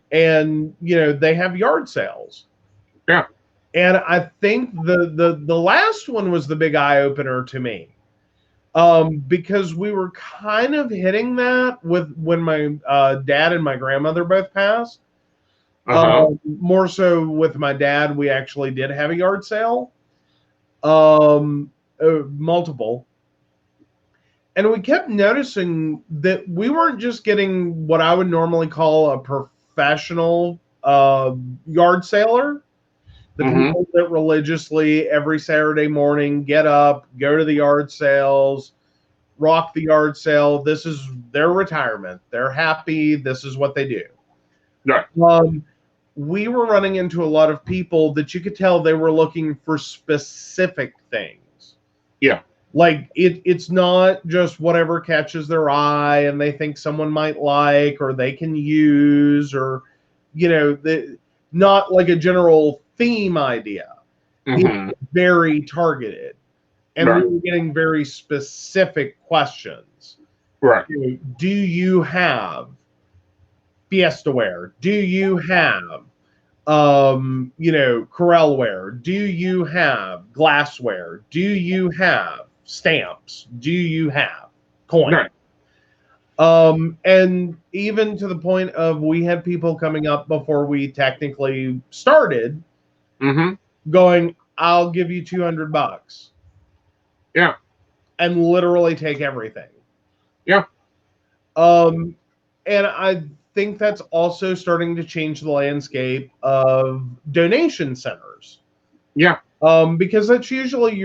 Speaker 2: and they have yard sales.
Speaker 1: Yeah.
Speaker 2: And I think the last one was the big eye opener to me. Because we were kind of hitting that with when my dad and my grandmother both passed. More so with my dad, we actually did have a yard sale, multiple, and we kept noticing that we weren't just getting what I would normally call a professional yard sailor. The people that religiously every Saturday morning get up, go to the yard sales, rock the yard sale. This is their retirement. They're happy. This is what they do.
Speaker 1: Right.
Speaker 2: We were running into a lot of people that you could tell they were looking for specific things.
Speaker 1: Yeah.
Speaker 2: Like it's not just whatever catches their eye and they think someone might like or they can use, or not like a general theme idea. It's very targeted. And we were getting very specific questions.
Speaker 1: Right.
Speaker 2: Do you have Fiesta ware? Do you have, Corellware? Do you have glassware? Do you have stamps? Do you have coins?
Speaker 1: Right.
Speaker 2: And even to the point of we had people coming up before we technically started, going, "I'll give you $200."
Speaker 1: Yeah.
Speaker 2: And literally take everything.
Speaker 1: Yeah.
Speaker 2: And I think that's also starting to change the landscape of donation centers.
Speaker 1: Yeah.
Speaker 2: Because that's usually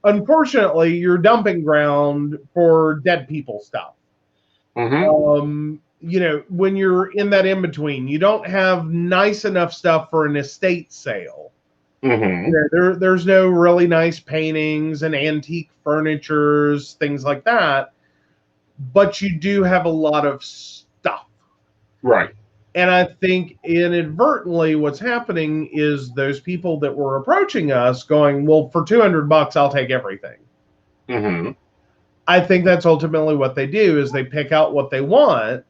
Speaker 2: unfortunately, your dumping ground for dead people stuff. When you're in that in between, you don't have nice enough stuff for an estate sale. There's no really nice paintings and antique furnitures, things like that, but you do have a lot of stuff.
Speaker 1: Right.
Speaker 2: And I think inadvertently what's happening is those people that were approaching us going, well, for $200, I'll take everything. I think that's ultimately what they do is they pick out what they want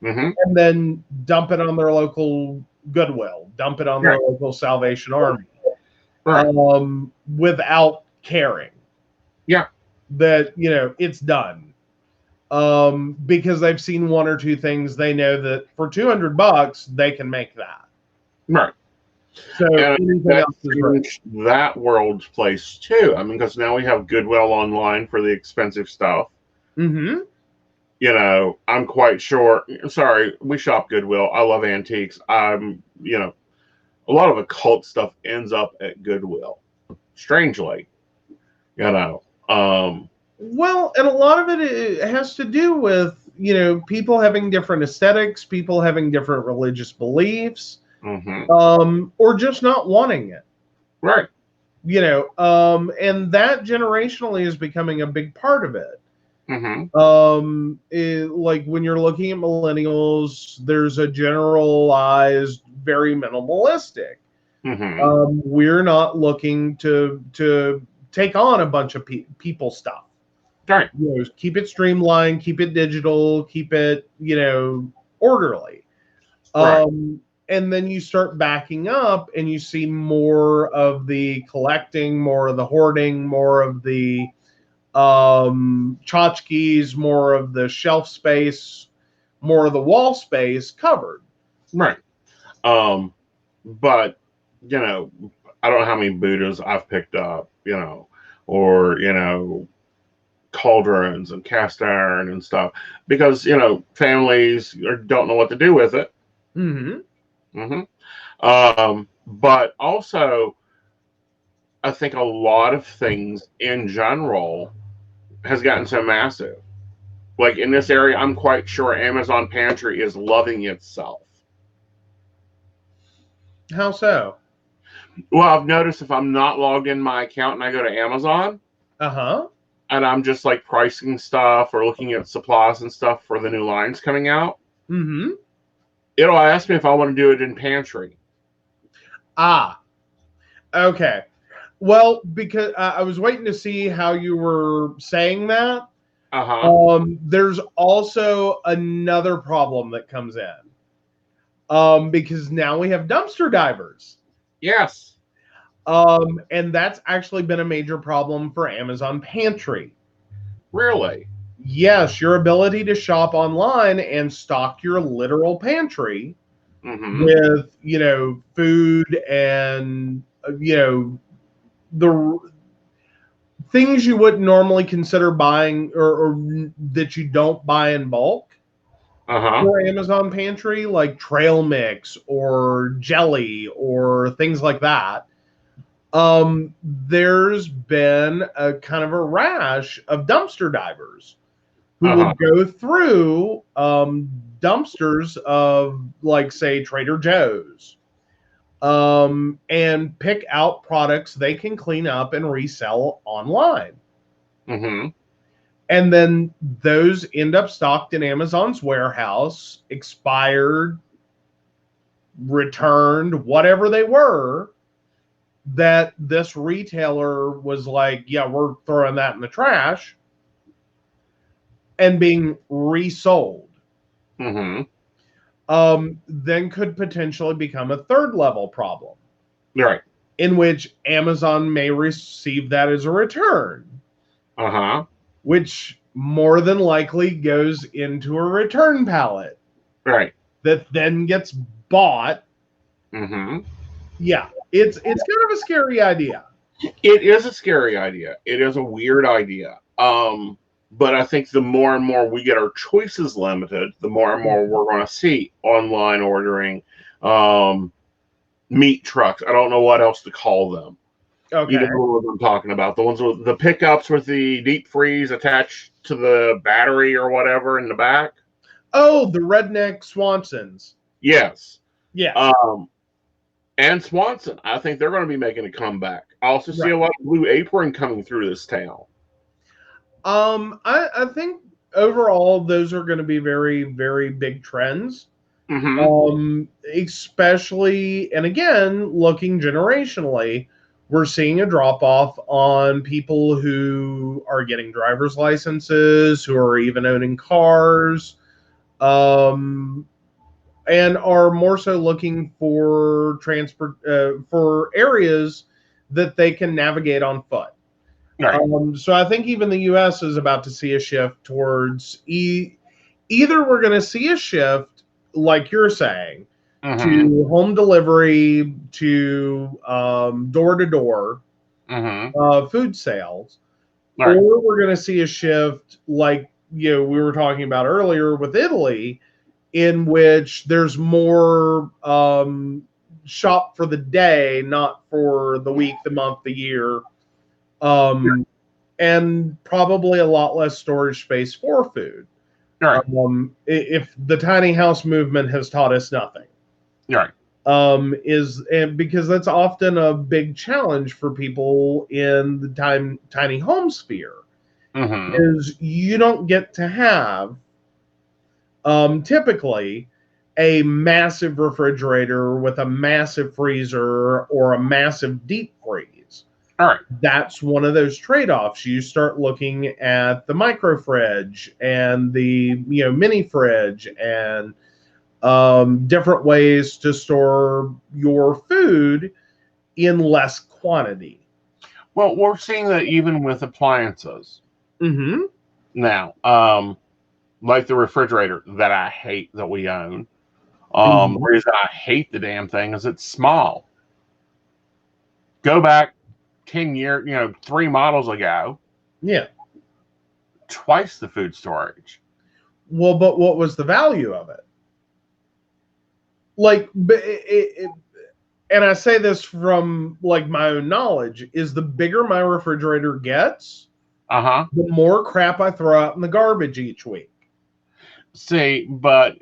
Speaker 2: and then dump it on their local Goodwill, dump it on their local Salvation Army. Without caring.
Speaker 1: Yeah.
Speaker 2: That, it's done. Because they've seen one or two things, they know that for $200 they can make that.
Speaker 1: Right.
Speaker 2: So
Speaker 1: that world's place too. I mean, because now we have Goodwill online for the expensive stuff. I'm quite sure. Sorry, we shop Goodwill. I love antiques. A lot of occult stuff ends up at Goodwill. Strangely, Well,
Speaker 2: and a lot of it has to do with, people having different aesthetics, people having different religious beliefs, or just not wanting it.
Speaker 1: Right.
Speaker 2: And that generationally is becoming a big part of it.
Speaker 1: Mm-hmm.
Speaker 2: Like when you're looking at millennials, there's a generalized, very minimalistic.
Speaker 1: Mm-hmm.
Speaker 2: We're not looking to take on a bunch of people stuff.
Speaker 1: Right.
Speaker 2: Keep it streamlined, keep it digital, keep it orderly.
Speaker 1: Right.
Speaker 2: And then you start backing up, and you see more of the collecting, more of the hoarding, more of the tchotchkes, more of the shelf space, more of the wall space covered.
Speaker 1: Right. But I don't know how many Buddhas I've picked up, or cauldrons and cast iron and stuff, because families don't know what to do with it.
Speaker 2: Mm-hmm.
Speaker 1: But also, I think a lot of things in general has gotten so massive. Like in this area, I'm quite sure Amazon Pantry is loving itself.
Speaker 2: How so?
Speaker 1: Well, I've noticed if I'm not logged in my account and I go to Amazon
Speaker 2: Uh-huh.
Speaker 1: and I'm just like pricing stuff or looking at supplies and stuff for the new lines coming out,
Speaker 2: Mm-hmm.
Speaker 1: it'll ask me if I want to do it in Pantry.
Speaker 2: Ah, okay. Well, because I was waiting to see how you were saying that. There's also another problem that comes in. Because now we have dumpster divers.
Speaker 1: Yes.
Speaker 2: And that's actually been a major problem for Amazon Pantry.
Speaker 1: Really?
Speaker 2: Yes, your ability to shop online and stock your literal pantry with, food and, the things you wouldn't normally consider buying or that you don't buy in bulk for Amazon Pantry, like trail mix or jelly or things like that. There's been a kind of a rash of dumpster divers who will go through dumpsters of, like, say, Trader Joe's, and pick out products they can clean up and resell online.
Speaker 1: Mm-hmm.
Speaker 2: And then those end up stocked in Amazon's warehouse, expired, returned, whatever they were, that this retailer was like, yeah, we're throwing that in the trash, and being resold.
Speaker 1: Mm-hmm.
Speaker 2: Then could potentially become a third level problem.
Speaker 1: Right.
Speaker 2: In which Amazon may receive that as a return. Which more than likely goes into a return pallet.
Speaker 1: Right.
Speaker 2: That then gets bought.
Speaker 1: Mm-hmm.
Speaker 2: Yeah, it's kind of a scary idea.
Speaker 1: It is a scary idea. It is a weird idea. But I think the more and more we get our choices limited, the more and more we're going to see online ordering, meat trucks. I don't know what else to call them.
Speaker 2: Okay.
Speaker 1: You know what I'm talking about. The ones with the pickups with the deep freeze attached to the battery or whatever in the back.
Speaker 2: Oh, the redneck Swansons.
Speaker 1: Yes.
Speaker 2: Yes.
Speaker 1: And Swanson. I think they're going to be making a comeback. I also see a lot of Blue Apron coming through this town.
Speaker 2: I think overall those are going to be very, very big trends. Especially, and again, looking generationally, we're seeing a drop off on people who are getting driver's licenses, who are even owning cars, and are more so looking for transport for areas that they can navigate on foot.
Speaker 1: Right.
Speaker 2: So I think even the U.S. is about to see a shift towards either we're going to see a shift, like you're saying, to home delivery, to door-to-door food sales, or we're going to see a shift like we were talking about earlier with Italy, in which there's more shop for the day, not for the week, the month, the year. And probably a lot less storage space for food.
Speaker 1: Right.
Speaker 2: If the tiny house movement has taught us nothing.
Speaker 1: Right.
Speaker 2: Is and because that's often a big challenge for people in the tiny home sphere, is you don't get to have typically a massive refrigerator with a massive freezer or a massive deep freeze.
Speaker 1: All right.
Speaker 2: That's one of those trade-offs. You start looking at the micro fridge and the mini fridge and different ways to store your food in less quantity.
Speaker 1: Well, we're seeing that even with appliances
Speaker 2: Mm-hmm.
Speaker 1: now, like the refrigerator that I hate that we own. The reason I hate the damn thing is it's small. Go back 10 years, 3 models ago.
Speaker 2: Yeah.
Speaker 1: Twice the food storage.
Speaker 2: Well, but what was the value of it? Like, and I say this from like my own knowledge, is the bigger my refrigerator gets, the more crap I throw out in the garbage each week.
Speaker 1: See, but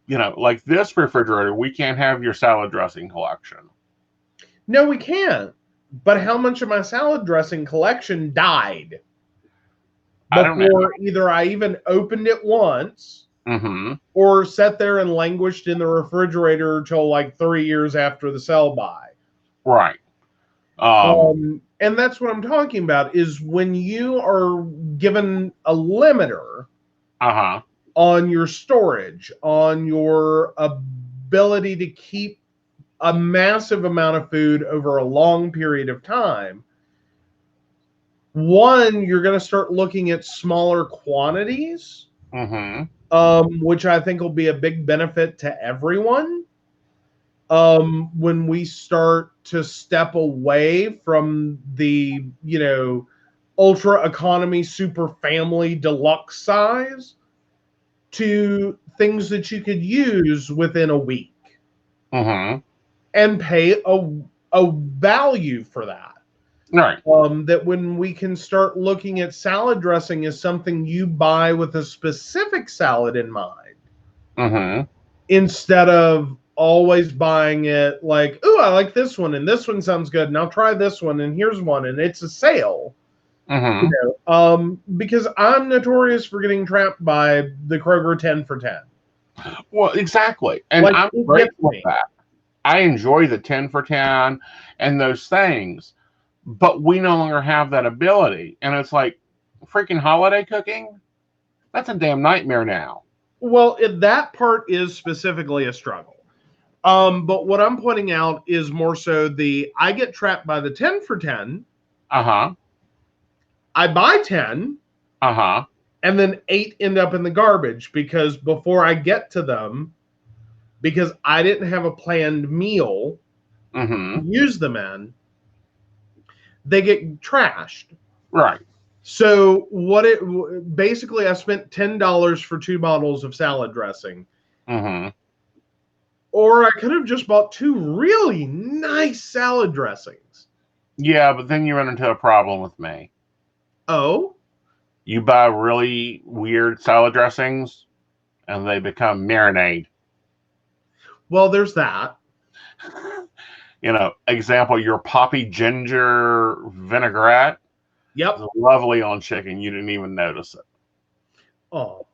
Speaker 1: like this refrigerator, we can't have your salad dressing collection.
Speaker 2: No, we can't. But how much of my salad dressing collection died before either I even opened it once or sat there and languished in the refrigerator until like 3 years after the sell by?
Speaker 1: Right.
Speaker 2: And that's what I'm talking about, is when you are given a limiter on your storage, on your ability to keep a massive amount of food over a long period of time, one, you're going to start looking at smaller quantities, which I think will be a big benefit to everyone. When we start to step away from the, ultra economy, super family, deluxe size to things that you could use within a week and pay a value for that.
Speaker 1: Right.
Speaker 2: That when we can start looking at salad dressing as something you buy with a specific salad in mind, instead of always buying it like, oh, I like this one and this one sounds good and I'll try this one and here's one and it's a sale. Because I'm notorious for getting trapped by the Kroger 10 for 10.
Speaker 1: Well, exactly. And like, I'm grateful for that. I enjoy the 10 for 10 and those things, but we no longer have that ability. And it's like freaking holiday cooking. That's a damn nightmare now.
Speaker 2: Well, that part is specifically a struggle. But what I'm pointing out is more so I get trapped by the 10 for 10. I buy 10. And then 8 end up in the garbage because before I get to them, because I didn't have a planned meal to use them in, they get trashed.
Speaker 1: Right.
Speaker 2: So basically I spent $10 for 2 bottles of salad dressing. Or I could have just bought 2 really nice salad dressings.
Speaker 1: Yeah, but then you run into a problem with me.
Speaker 2: Oh?
Speaker 1: You buy really weird salad dressings and they become marinade.
Speaker 2: Well, there's that.
Speaker 1: Example, your poppy ginger vinaigrette.
Speaker 2: Yep.
Speaker 1: Is lovely on chicken. You didn't even notice it.
Speaker 2: Oh.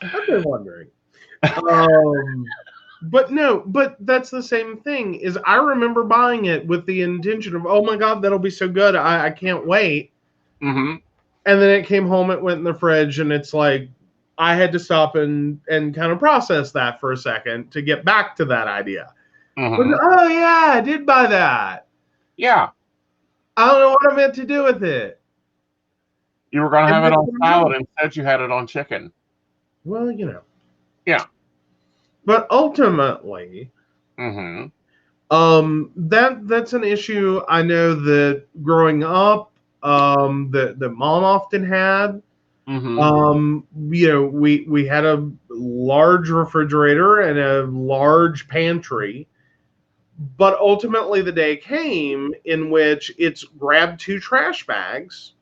Speaker 2: I've been wondering. But that's the same thing. Is I remember buying it with the intention of, oh my God, that'll be so good. I can't wait. And then it came home, it went in the fridge, and it's like, I had to stop and kind of process that for a second to get back to that idea. Oh yeah, I did buy that.
Speaker 1: Yeah.
Speaker 2: I don't know what I meant to do with it.
Speaker 1: You were going to have it on salad, instead you had it on chicken.
Speaker 2: Well,
Speaker 1: Yeah.
Speaker 2: But ultimately, that's an issue I know that growing up, that mom often had. We had a large refrigerator and a large pantry, but ultimately the day came in which it's grab 2 trash bags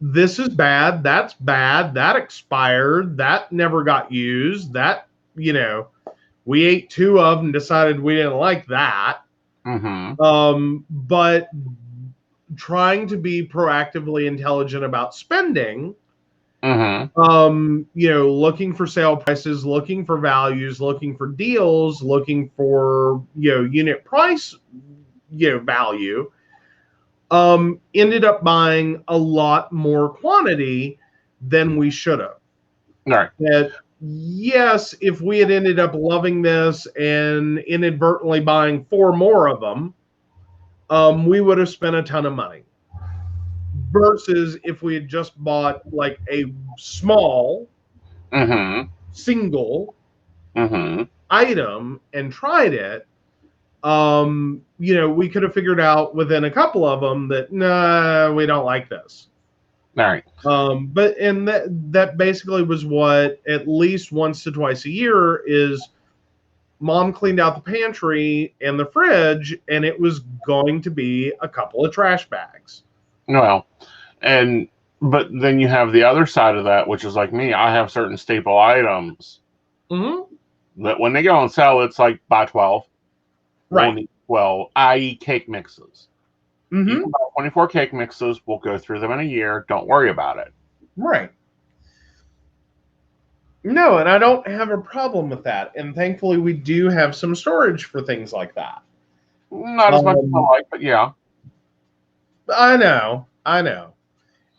Speaker 2: this is bad, that's bad, that expired, that never got used, that, we ate 2 of them and decided we didn't like that. But trying to be proactively intelligent about spending, looking for sale prices, looking for values, looking for deals, looking for, unit price, value, ended up buying a lot more quantity than we should have.
Speaker 1: Right.
Speaker 2: That, yes, if we had ended up loving this and inadvertently buying 4 more of them, we would have spent a ton of money. Versus if we had just bought like a small single item and tried it, we could have figured out within a couple of them that, nah, we don't like this.
Speaker 1: All right.
Speaker 2: But that basically was what, at least once to twice a year, is Mom cleaned out the pantry and the fridge, and it was going to be a couple of trash bags.
Speaker 1: Well, but then you have the other side of that, which is like me. I have certain staple items that when they go on sale, it's like buy 12.
Speaker 2: Right.
Speaker 1: 12, i.e. cake mixes. You can buy 24 cake mixes. We'll go through them in a year. Don't worry about it.
Speaker 2: Right. No, and I don't have a problem with that. And thankfully, we do have some storage for things like that.
Speaker 1: Not as much as I like, but yeah.
Speaker 2: I know.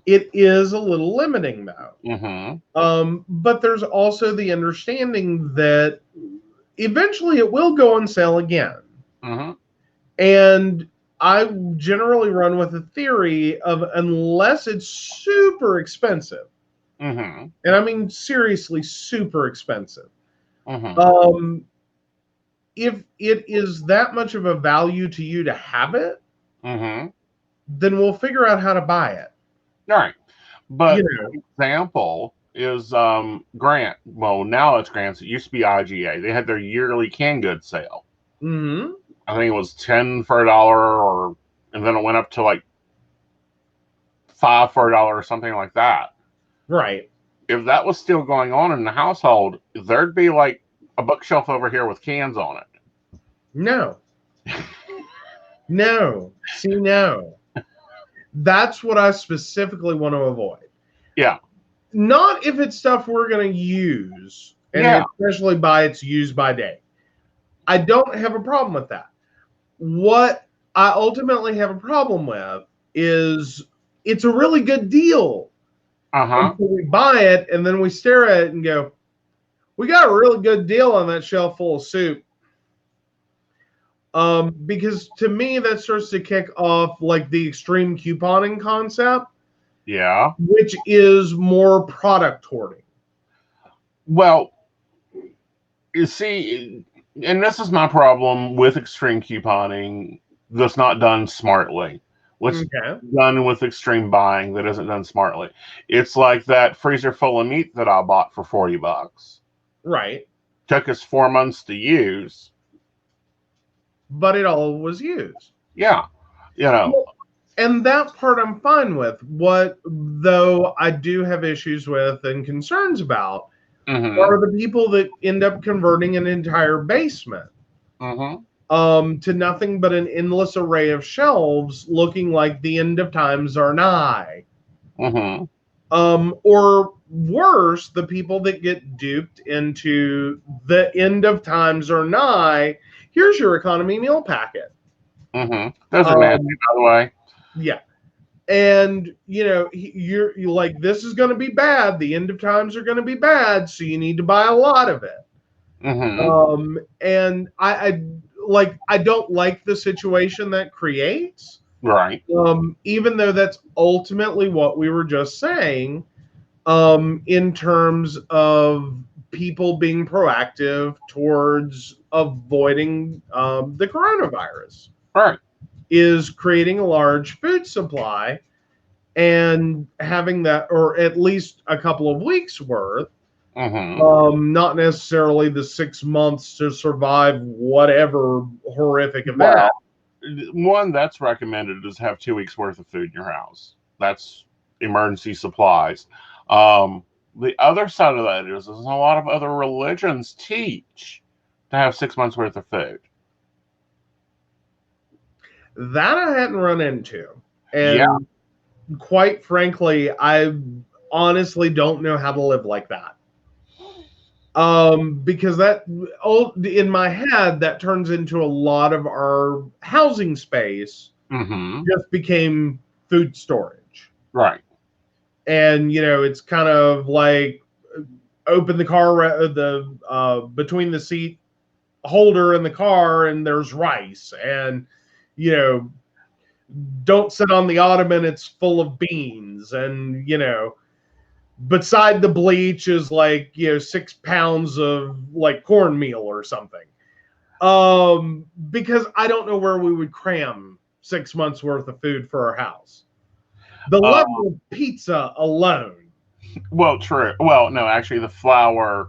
Speaker 2: It is a little limiting, though. But there's also the understanding that eventually it will go on sale again. And I generally run with a theory of, unless it's super expensive, and I mean seriously super expensive, if it is that much of a value to you to have it, then we'll figure out how to buy it.
Speaker 1: All right. But an example is Grant. Well, now it's Grant's. It used to be IGA. They had their yearly canned goods sale. I think it was 10 for $1, and then it went up to like 5 for $1 or something like that.
Speaker 2: Right.
Speaker 1: If that was still going on in the household, there'd be like a bookshelf over here with cans on it.
Speaker 2: No. No. See, no. That's what I specifically want to avoid.
Speaker 1: Yeah.
Speaker 2: Not if it's stuff we're going to use, and especially by its use by day. I don't have a problem with that. What I ultimately have a problem with is it's a really good deal. Until we buy it, and then we stare at it and go, we got a really good deal on that shelf full of soup. Because to me, that starts to kick off like the extreme couponing concept.
Speaker 1: Yeah.
Speaker 2: Which is more product hoarding.
Speaker 1: Well, you see, and this is my problem with extreme couponing that's not done smartly. What's done with extreme buying that isn't done smartly? It's like that freezer full of meat that I bought for $40.
Speaker 2: Right.
Speaker 1: Took us 4 months to use.
Speaker 2: But it all was used.
Speaker 1: Yeah.
Speaker 2: And that part I'm fine with. What, though, I do have issues with and concerns about are the people that end up converting an entire basement to nothing but an endless array of shelves looking like the end of times are nigh. Or worse, the people that get duped into the end of times are nigh. Here's your economy meal packet.
Speaker 1: Those are nasty, by the way.
Speaker 2: Yeah. And, you're like, this is going to be bad. The end of times are going to be bad. So you need to buy a lot of it. And I don't like the situation that creates.
Speaker 1: Right.
Speaker 2: Even though that's ultimately what we were just saying, in terms of people being proactive towards avoiding the coronavirus.
Speaker 1: Right.
Speaker 2: Is creating a large food supply and having that, or at least a couple of weeks worth, not necessarily the 6 months to survive whatever horrific event.
Speaker 1: Well, one that's recommended is have 2 weeks worth of food in your house. That's emergency supplies. The other side of that is a lot of other religions teach to have 6 months worth of food.
Speaker 2: That I hadn't run into.
Speaker 1: Yeah.
Speaker 2: And quite frankly, I honestly don't know how to live like that. Because that in my head, that turns into a lot of our housing space just became food storage.
Speaker 1: Right.
Speaker 2: And, it's kind of like open the car, between the seat holder in the car, and there's rice. And, don't sit on the ottoman, it's full of beans. And, beside the bleach is like 6 pounds of like cornmeal or something, because I don't know where we would cram 6 months worth of food for our house. The level of pizza alone.
Speaker 1: Well, true. Well, no, actually the flour,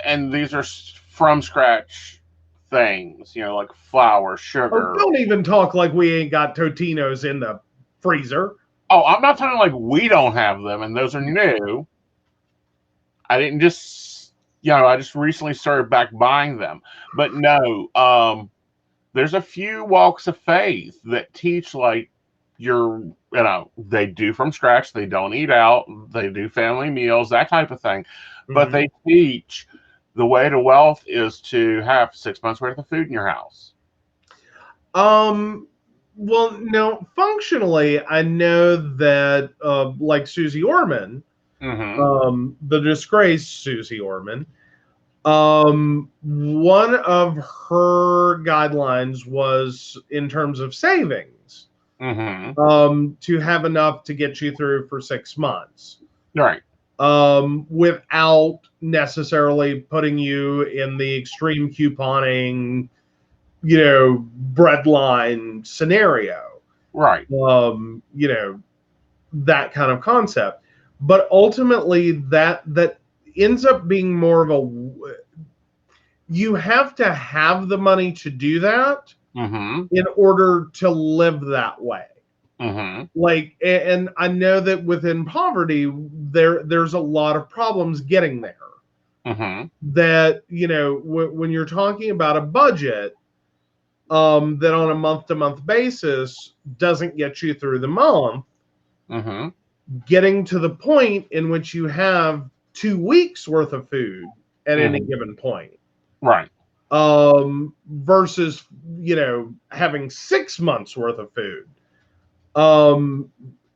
Speaker 1: and these are from scratch things, like flour, sugar.
Speaker 2: Don't even talk like we ain't got Totinos in the freezer.
Speaker 1: Oh, I'm not talking like we don't have them, and those are new. I didn't just, I just recently started back buying them. But no, there's a few walks of faith that teach like they do from scratch. They don't eat out. They do family meals, that type of thing. But they teach the way to wealth is to have 6 months worth of food in your house.
Speaker 2: Well, no, functionally, I know that, like Susie Orman, the disgraced Susie Orman, one of her guidelines was in terms of savings, to have enough to get you through for 6 months.
Speaker 1: Right.
Speaker 2: Without necessarily putting you in the extreme couponing, breadline scenario.
Speaker 1: Right.
Speaker 2: That kind of concept. But ultimately that ends up being more of you have to have the money to do that in order to live that way. Like, and I know that within poverty, there's a lot of problems getting there. That, when you're talking about a budget, that on a month-to-month basis doesn't get you through the month, getting to the point in which you have 2 weeks worth of food at any given point.
Speaker 1: Right.
Speaker 2: Versus, having 6 months worth of food.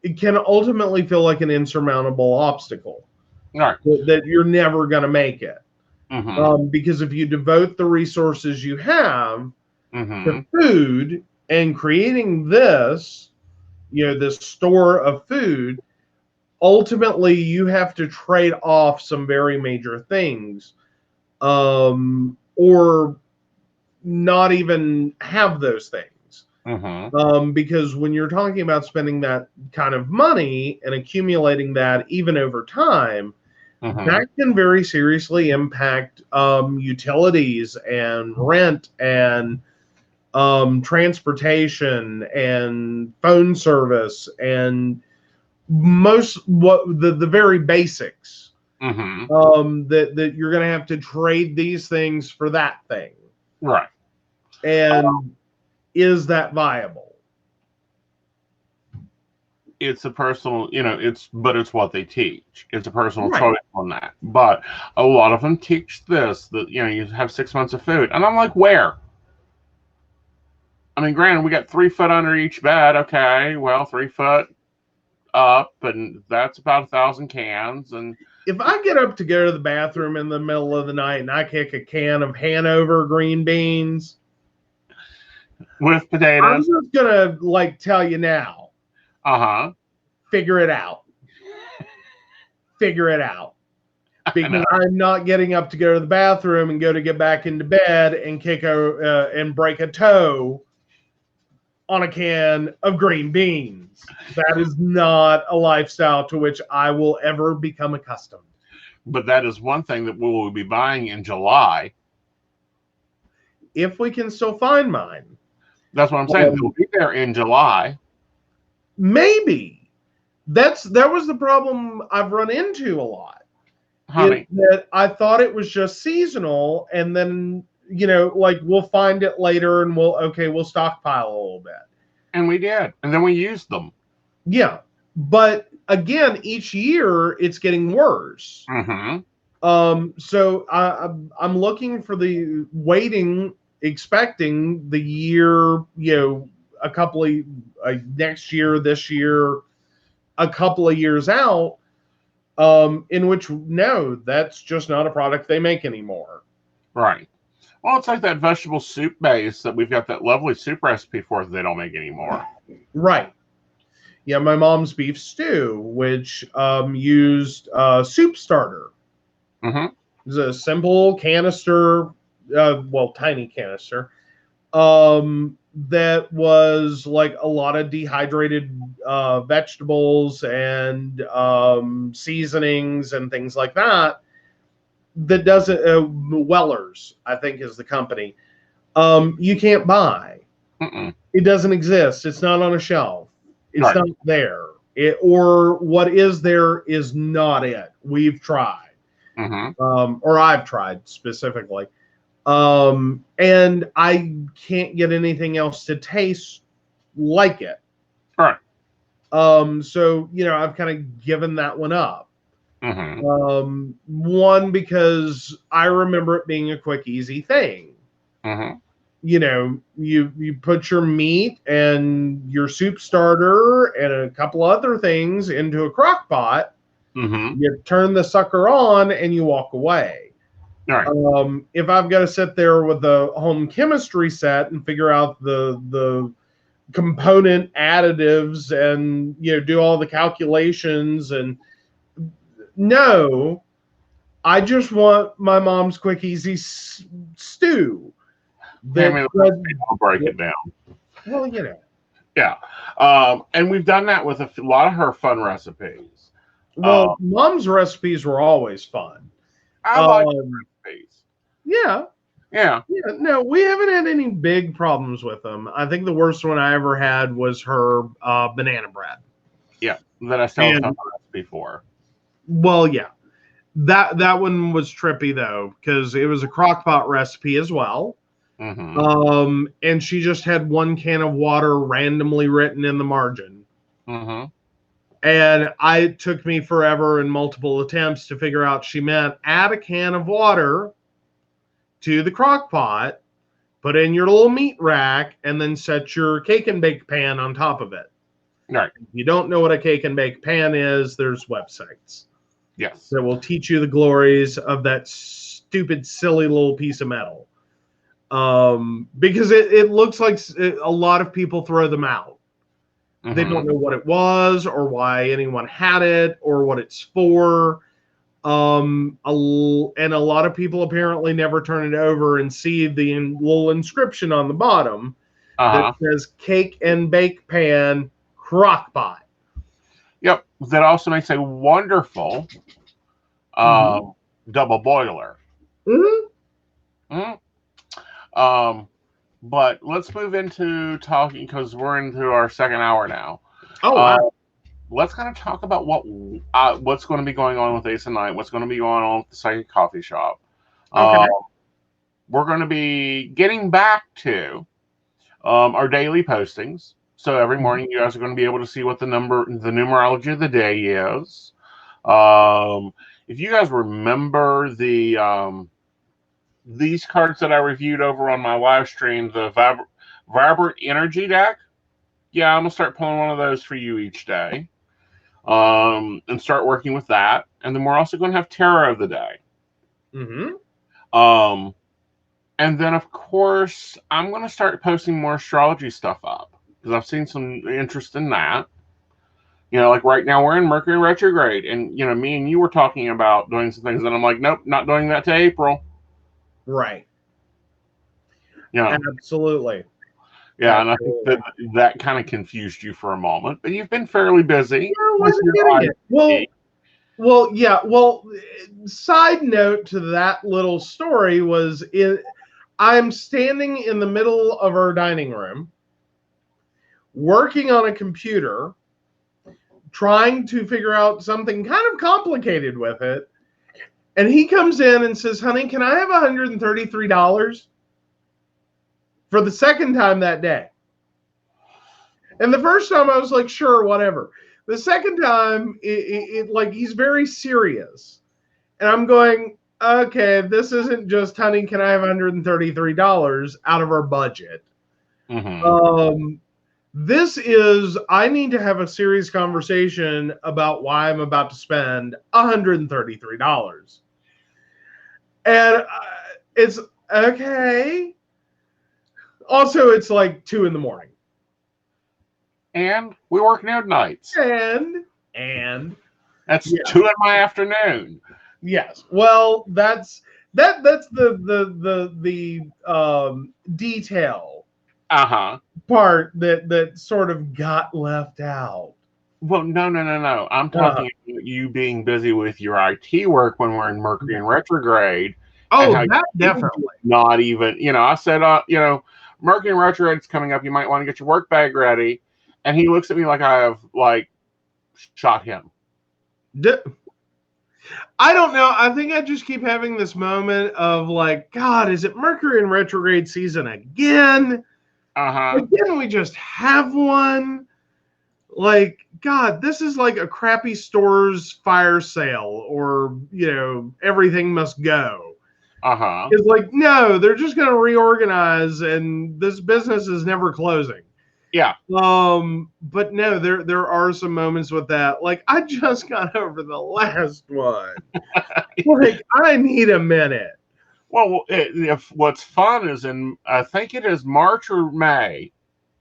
Speaker 2: It can ultimately feel like an insurmountable obstacle.
Speaker 1: Right.
Speaker 2: That you're never going to make it. Because if you devote the resources you have to food and creating this, this store of food, ultimately you have to trade off some very major things, or not even have those things. Because when you're talking about spending that kind of money and accumulating that even over time, that can very seriously impact utilities and rent and transportation and phone service and the very basics. That you're going to have to trade these things for that thing.
Speaker 1: Right.
Speaker 2: And is that viable?
Speaker 1: It's a personal, but it's what they teach. It's a personal choice on that. But a lot of them teach this, that, you have 6 months of food. And I'm like, where? I mean, granted, we got 3 foot under each bed. Okay, well, 3 foot up, and that's about 1,000 cans. And
Speaker 2: if I get up to go to the bathroom in the middle of the night and I kick a can of Hanover green beans
Speaker 1: with potatoes,
Speaker 2: I'm just gonna tell you now. Figure it out. Figure it out. Because I'm not getting up to go to the bathroom and go to get back into bed and and break a toe on a can of green beans. That is not a lifestyle to which I will ever become accustomed.
Speaker 1: But that is one thing that we will be buying in July.
Speaker 2: If we can still find mine.
Speaker 1: That's what I'm saying. They'll be there in July.
Speaker 2: Maybe. That was the problem I've run into a lot. Is
Speaker 1: Honey.
Speaker 2: that I thought it was just seasonal, and then like we'll find it later, and we'll stockpile a little bit.
Speaker 1: And we did, and then we used them.
Speaker 2: Yeah, but again, each year it's getting worse. So I'm looking for expecting the year, a couple of next year, this year, a couple of years out, in which no, that's just not a product they make anymore.
Speaker 1: Right. Well, it's like that vegetable soup base that we've got that lovely soup recipe for that they don't make anymore.
Speaker 2: Right. Yeah, my mom's beef stew, which used soup starter. It's a simple canister, tiny canister, that was like a lot of dehydrated vegetables and seasonings and things like that. That doesn't Weller's, I think, is the company. You can't buy. It doesn't exist. It's not on a shelf. It's not there. Or what is there is not it. We've tried. Or I've tried specifically. And I can't get anything else to taste like it.
Speaker 1: Right.
Speaker 2: So, I've kind of given that one up. One, because I remember it being a quick, easy thing. You put your meat and your soup starter and a couple other things into a crock pot. You turn the sucker on and you walk away.
Speaker 1: Right.
Speaker 2: If I've got to sit there with the home chemistry set and figure out the component additives and do all the calculations, and no, I just want my mom's quick, easy stew.
Speaker 1: I'll break it down.
Speaker 2: Well,
Speaker 1: Yeah. And we've done that with a lot of her fun recipes.
Speaker 2: Well, mom's recipes were always fun.
Speaker 1: I like recipes.
Speaker 2: Yeah.
Speaker 1: Yeah.
Speaker 2: No, we haven't had any big problems with them. I think the worst one I ever had was her banana bread.
Speaker 1: Yeah. That I still have a recipe for.
Speaker 2: Well, yeah. That one was trippy, though, because it was a crockpot recipe as well. And she just had one can of water randomly written in the margin. And it took me forever and multiple attempts to figure out she meant add a can of water to the crock pot, put in your little meat rack, and then set your cake and bake pan on top of it.
Speaker 1: Right.
Speaker 2: If you don't know what a cake and bake pan is, there's websites.
Speaker 1: Yes.
Speaker 2: That will teach you the glories of that stupid, silly little piece of metal. Because it looks like a lot of people throw them out. They don't know what it was or why anyone had it or what it's for. And a lot of people apparently never turn it over and see the little inscription on the bottom that says cake and bake pan crock pot.
Speaker 1: Yep. That also makes a wonderful double boiler. But let's move into talking, because we're into our second hour now.
Speaker 2: Wow.
Speaker 1: Let's kind of talk about what's going to be going on with Aeson Knight, what's going to be going on with the Psychic Coffee Shop.
Speaker 2: Okay.
Speaker 1: We're going to be getting back to our daily postings. So every morning you guys are going to be able to see what the numerology of the day is. If you guys remember these cards that I reviewed over on my live stream, the Vibrant Energy deck, yeah, I'm going to start pulling one of those for you each day. And start working with that. And then we're also going to have Tarot of the Day. And then, of course, I'm going to start posting more astrology stuff up, because I've seen some interest in that. Like right now we're in Mercury retrograde, and me and you were talking about doing some things, and I'm like, nope, not doing that to April.
Speaker 2: Right. Absolutely.
Speaker 1: Yeah, and I think that kind of confused you for a moment, but you've been fairly busy.
Speaker 2: Well, yeah. Well, side note to that little story was I'm standing in the middle of our dining room, working on a computer, trying to figure out something kind of complicated with it. And he comes in and says, honey, can I have $133? For the second time that day. And the first time I was like, sure, whatever. The second time, like, he's very serious. And I'm going, okay, this isn't just, honey, can I have $133 out of our budget? This is, I need to have a serious conversation about why I'm about to spend $133. And it's okay. Also, it's like 2 a.m.
Speaker 1: And we work noon nights.
Speaker 2: And
Speaker 1: that's 2 in my afternoon.
Speaker 2: Yes. Well, that's the detail part that sort of got left out.
Speaker 1: Well, no. I'm talking about you being busy with your IT work when we're in Mercury in retrograde.
Speaker 2: Oh, that definitely.
Speaker 1: Not even, I said, Mercury in retrograde is coming up. You might want to get your work bag ready. And he looks at me like I have, shot him.
Speaker 2: I don't know. I think I just keep having this moment of God, is it Mercury in retrograde season again? Didn't we just have one? God, this is like a crappy store's fire sale, or, everything must go. It's no, they're just going to reorganize, and this business is never closing.
Speaker 1: Yeah.
Speaker 2: But no, there are some moments with that. I just got over the last one. I need a minute.
Speaker 1: Well, what's fun is I think it is March or May.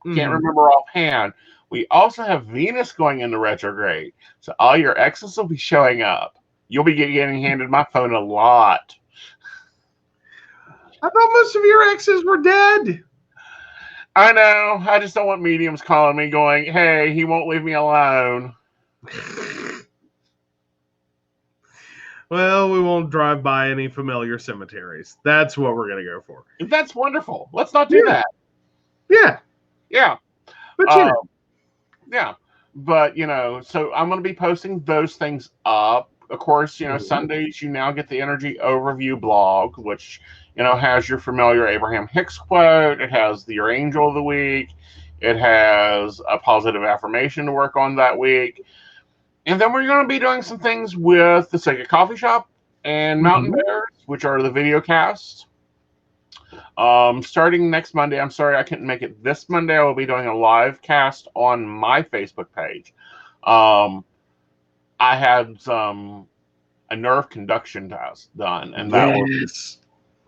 Speaker 1: Can't remember offhand. We also have Venus going into retrograde. So all your exes will be showing up. You'll be getting handed my phone a lot.
Speaker 2: I thought most of your exes were dead.
Speaker 1: I know. I just don't want mediums calling me going, hey, he won't leave me alone.
Speaker 2: Well, we won't drive by any familiar cemeteries. That's what we're going to go for.
Speaker 1: That's wonderful. Let's not do that.
Speaker 2: Yeah.
Speaker 1: Yeah.
Speaker 2: But,
Speaker 1: yeah. But, so I'm going to be posting those things up. Of course, Sundays, you now get the Energy Overview blog, which, has your familiar Abraham Hicks quote. It has your Angel of the Week. It has a positive affirmation to work on that week. And then we're going to be doing some things with the Sacred Coffee Shop and Mountain Bears, which are the video casts. Starting next Monday, I'm sorry I couldn't make it this Monday. I will be doing a live cast on my Facebook page. I had a nerve conduction test done, and that was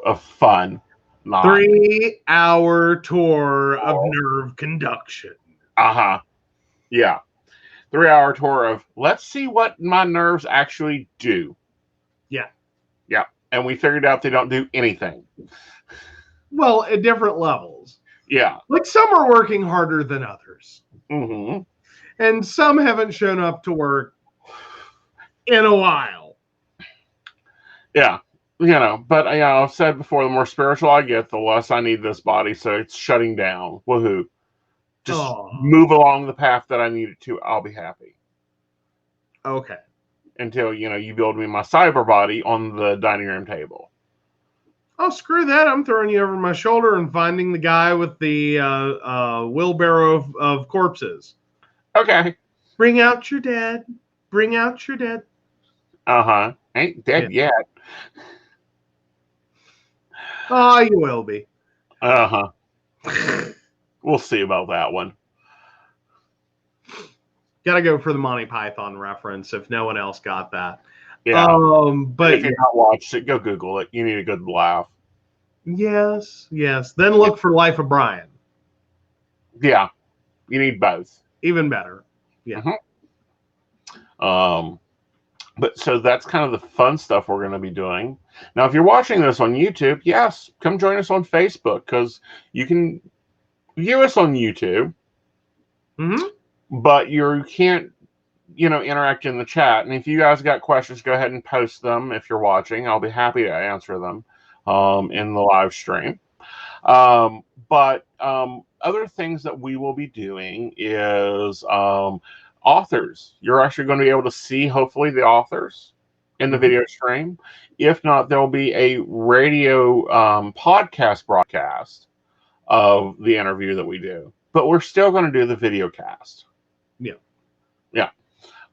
Speaker 1: a fun
Speaker 2: 3-hour tour of nerve conduction.
Speaker 1: Yeah. 3-hour tour of let's see what my nerves actually do.
Speaker 2: Yeah.
Speaker 1: And we figured out they don't do anything.
Speaker 2: Well, at different levels.
Speaker 1: Yeah.
Speaker 2: Some are working harder than others. And some haven't shown up to work in a while.
Speaker 1: Yeah. But I've said before, the more spiritual I get, the less I need this body. So it's shutting down. Woohoo. Just move along the path that I need it to. I'll be happy.
Speaker 2: Okay.
Speaker 1: Until, you build me my cyber body on the dining room table.
Speaker 2: Oh, screw that. I'm throwing you over my shoulder and finding the guy with the wheelbarrow of corpses.
Speaker 1: Okay.
Speaker 2: Bring out your dead. Bring out your dead.
Speaker 1: Ain't dead yet.
Speaker 2: Oh, you will be.
Speaker 1: We'll see about that one.
Speaker 2: Gotta go for the Monty Python reference if no one else got that.
Speaker 1: Yeah.
Speaker 2: But
Speaker 1: if you've not watched it, go Google it. You need a good laugh.
Speaker 2: Yes. Then look for Life of Brian.
Speaker 1: Yeah. You need both.
Speaker 2: Even better. Yeah.
Speaker 1: But so that's kind of the fun stuff we're going to be doing. Now, if you're watching this on YouTube, yes, come join us on Facebook, because you can view us on YouTube. But you can't, interact in the chat. And if you guys got questions, go ahead and post them. If you're watching, I'll be happy to answer them in the live stream. But other things that we will be doing is authors. You're actually going to be able to see, hopefully, the authors in the video stream. If not, there'll be a radio podcast broadcast of the interview that we do. But we're still going to do the video cast.
Speaker 2: Yeah.
Speaker 1: Yeah.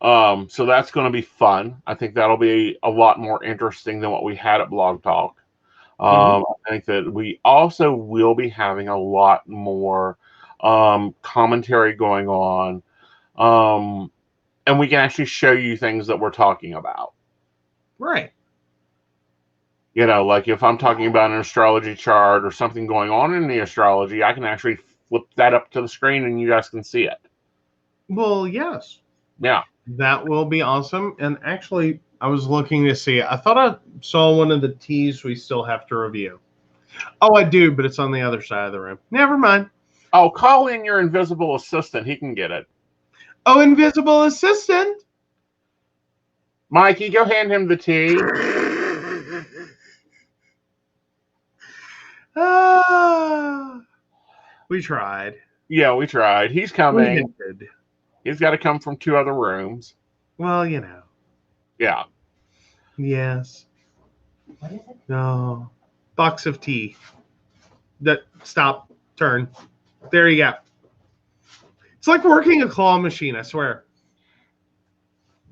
Speaker 1: So that's going to be fun. I think that'll be a lot more interesting than what we had at Blog Talk. I think that we also will be having a lot more commentary going on. And we can actually show you things that we're talking about.
Speaker 2: Right.
Speaker 1: You know, like if I'm talking about an astrology chart or something going on in the astrology, I can actually flip that up to the screen and you guys can see it.
Speaker 2: Well, yes.
Speaker 1: Yeah.
Speaker 2: That will be awesome. And actually, I was looking to see. I thought I saw one of the teas we still have to review. Oh, I do, but it's on the other side of the room. Never mind.
Speaker 1: Oh, call in your invisible assistant. He can get it.
Speaker 2: Oh, invisible assistant.
Speaker 1: Mikey, go hand him the tea.
Speaker 2: We tried.
Speaker 1: Yeah, we tried. He's
Speaker 2: We
Speaker 1: coming.
Speaker 2: did.
Speaker 1: He's got to come from 2 other rooms.
Speaker 2: Well, you know.
Speaker 1: Yeah.
Speaker 2: Yes.
Speaker 4: What is it?
Speaker 2: No. Box of tea. Stop. Turn. There you go. It's like working a claw machine, I swear.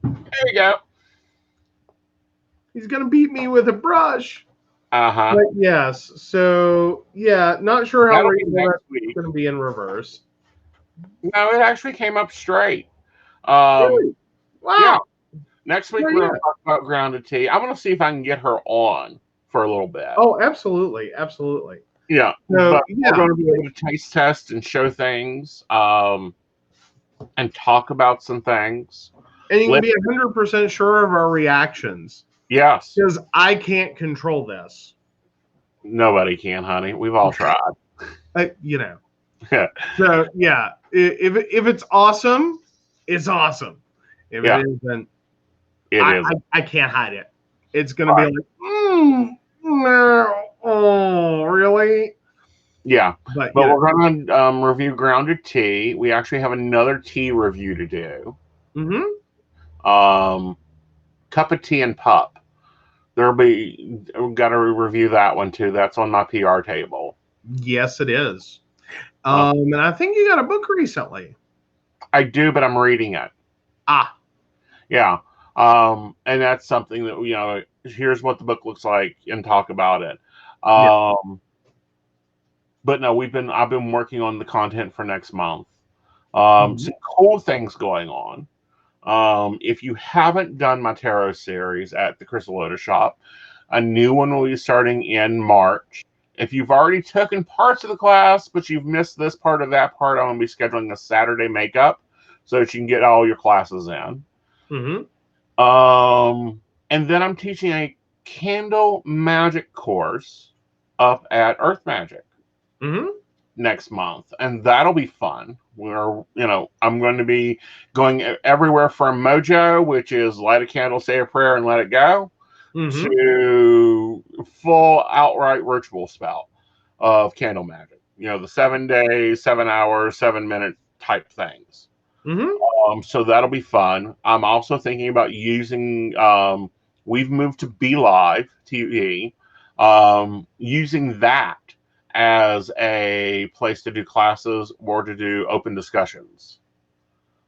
Speaker 1: There you go.
Speaker 2: He's going to beat me with a brush.
Speaker 1: Uh-huh.
Speaker 2: But yes. So, yeah, not sure how
Speaker 1: That'll be
Speaker 2: reasonable
Speaker 1: next
Speaker 2: that's
Speaker 1: week.
Speaker 2: going to be in reverse.
Speaker 1: No, it actually came up straight.
Speaker 2: Really? Wow.
Speaker 1: Yeah. Next week,
Speaker 2: Oh,
Speaker 1: we're
Speaker 2: yeah.
Speaker 1: going to talk about grounded tea. I'm going to see if I can get her on for a little bit.
Speaker 2: Oh, absolutely. Absolutely.
Speaker 1: Yeah.
Speaker 2: So,
Speaker 1: But
Speaker 2: yeah.
Speaker 1: we're going to be able to taste test and show things and talk about some things.
Speaker 2: And you can be 100% sure of our reactions.
Speaker 1: Yes.
Speaker 2: Because I can't control this.
Speaker 1: Nobody can, honey. We've all tried.
Speaker 2: You know. So, yeah. If it's awesome, it's awesome. If
Speaker 1: Yeah.
Speaker 2: it isn't,
Speaker 1: It is.
Speaker 2: I can't hide it. It's going to be like, no. Oh, really?
Speaker 1: Yeah.
Speaker 2: But
Speaker 1: But
Speaker 2: yeah.
Speaker 1: we're going to review grounded tea. We actually have another tea review to do. Cup of tea and pup. We've got to review that one too. That's on my PR table.
Speaker 2: Yes, it is. And I think you got a book recently.
Speaker 1: I do, but I'm reading it. Yeah. And that's something that, you know, here's what the book looks like and talk about it. But no, I've been working on the content for next month. Some cool things going on. If you haven't done my tarot series at the Crystal Lotus Shop, a new one will be starting in March. If you've already taken parts of the class, but you've missed this part or that part, I'm going to be scheduling a Saturday makeup so that you can get all your classes in. And then I'm teaching a candle magic course up at Earth Magic next month, and that'll be fun. I'm going to be going everywhere from Mojo, which is light a candle, say a prayer, and let it go, to full outright ritual spell of candle magic. You know, the 7 days, 7 hours, 7-minute type things. So that'll be fun. I'm also thinking about using. We've moved to Be Live TV, using that as a place to do classes or to do open discussions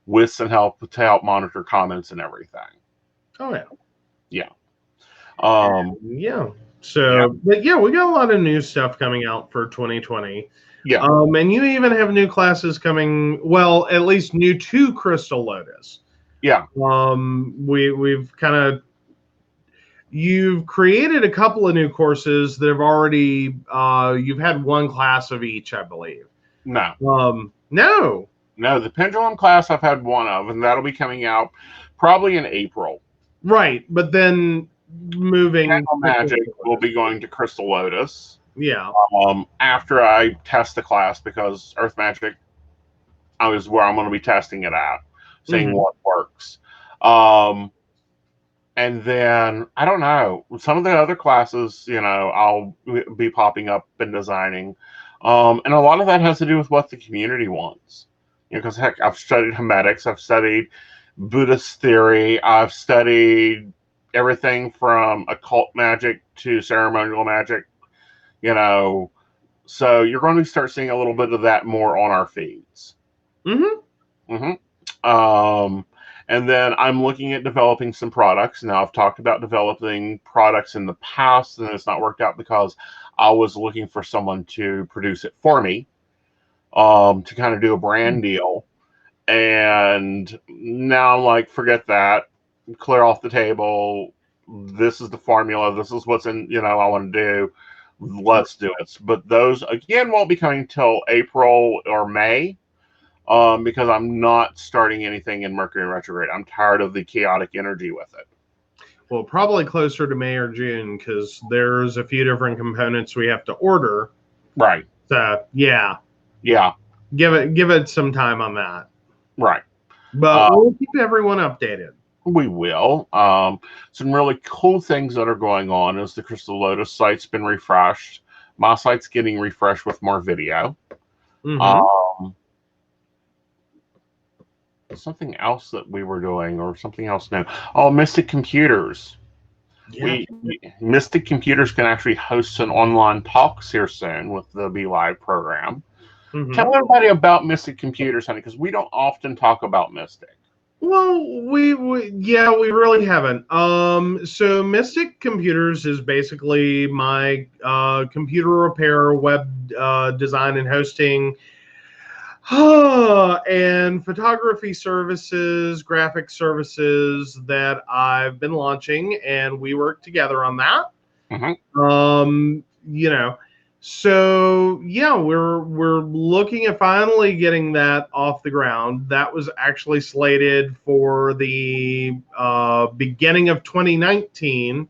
Speaker 1: with some help to help monitor comments and everything.
Speaker 2: Oh, yeah.
Speaker 1: Yeah.
Speaker 2: So, but yeah, we got a lot of new stuff coming out for 2020.
Speaker 1: Yeah.
Speaker 2: And you even have new classes coming. Well, at least new to Crystal Lotus.
Speaker 1: Yeah.
Speaker 2: We've kind of. You've created a couple of new courses that have already. You've had one class of each, I believe.
Speaker 1: No.
Speaker 2: No.
Speaker 1: No, the pendulum class I've had one of, and that'll be coming out probably in April.
Speaker 2: Right, but then moving.
Speaker 1: Candle magic will be going to Crystal Lotus.
Speaker 2: Yeah.
Speaker 1: After I test the class, because Earth Magic is where I'm going to be testing it out, seeing what works. And then, I don't know, some of the other classes, you know, I'll be popping up and designing. And a lot of that has to do with what the community wants. Because heck, I've studied Hermetics, I've studied Buddhist theory, I've studied everything from occult magic to ceremonial magic. You know, so you're going to start seeing a little bit of that more on our feeds.
Speaker 2: Mm-hmm.
Speaker 1: And then I'm looking at developing some products. Now, I've talked about developing products in the past, and it's not worked out because I was looking for someone to produce it for me, to kind of do a brand deal. And now I'm like, forget that, clear off the table. This is the formula. This is what's in, I want to do. Let's do it. But those, again, won't be coming till April or May. Because I'm not starting anything in Mercury retrograde. I'm tired of the chaotic energy with it.
Speaker 2: Well, probably closer to May or June because there's a few different components we have to order.
Speaker 1: Right.
Speaker 2: So yeah. Give it some time on that.
Speaker 1: Right.
Speaker 2: But we'll keep everyone updated.
Speaker 1: We will. Some really cool things that are going on is the Crystal Lotus site's been refreshed. My site's getting refreshed with more video.
Speaker 2: Mm-hmm.
Speaker 1: Something else that we were doing, or something else new. Oh, Mystic Computers.
Speaker 2: Yeah.
Speaker 1: Mystic Computers can actually host an online talks here soon with the Be Live program. Mm-hmm. Tell everybody about Mystic Computers, honey, because we don't often talk about Mystic.
Speaker 2: Well, we really haven't. So Mystic Computers is basically my computer repair, web design and hosting, and photography services, graphic services that I've been launching, and we work together on that.
Speaker 1: Mm-hmm.
Speaker 2: So yeah, we're looking at finally getting that off the ground. That was actually slated for the beginning of 2019.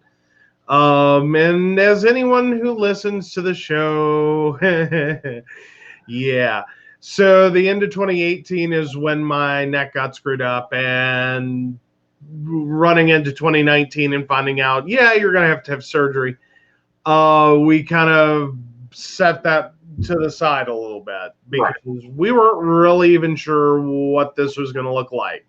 Speaker 2: And as anyone who listens to the show, yeah. So the end of 2018 is when my neck got screwed up, and running into 2019 and finding out, yeah, you're gonna have to have surgery. We kind of set that to the side a little bit because we weren't really even sure what this was going to look like.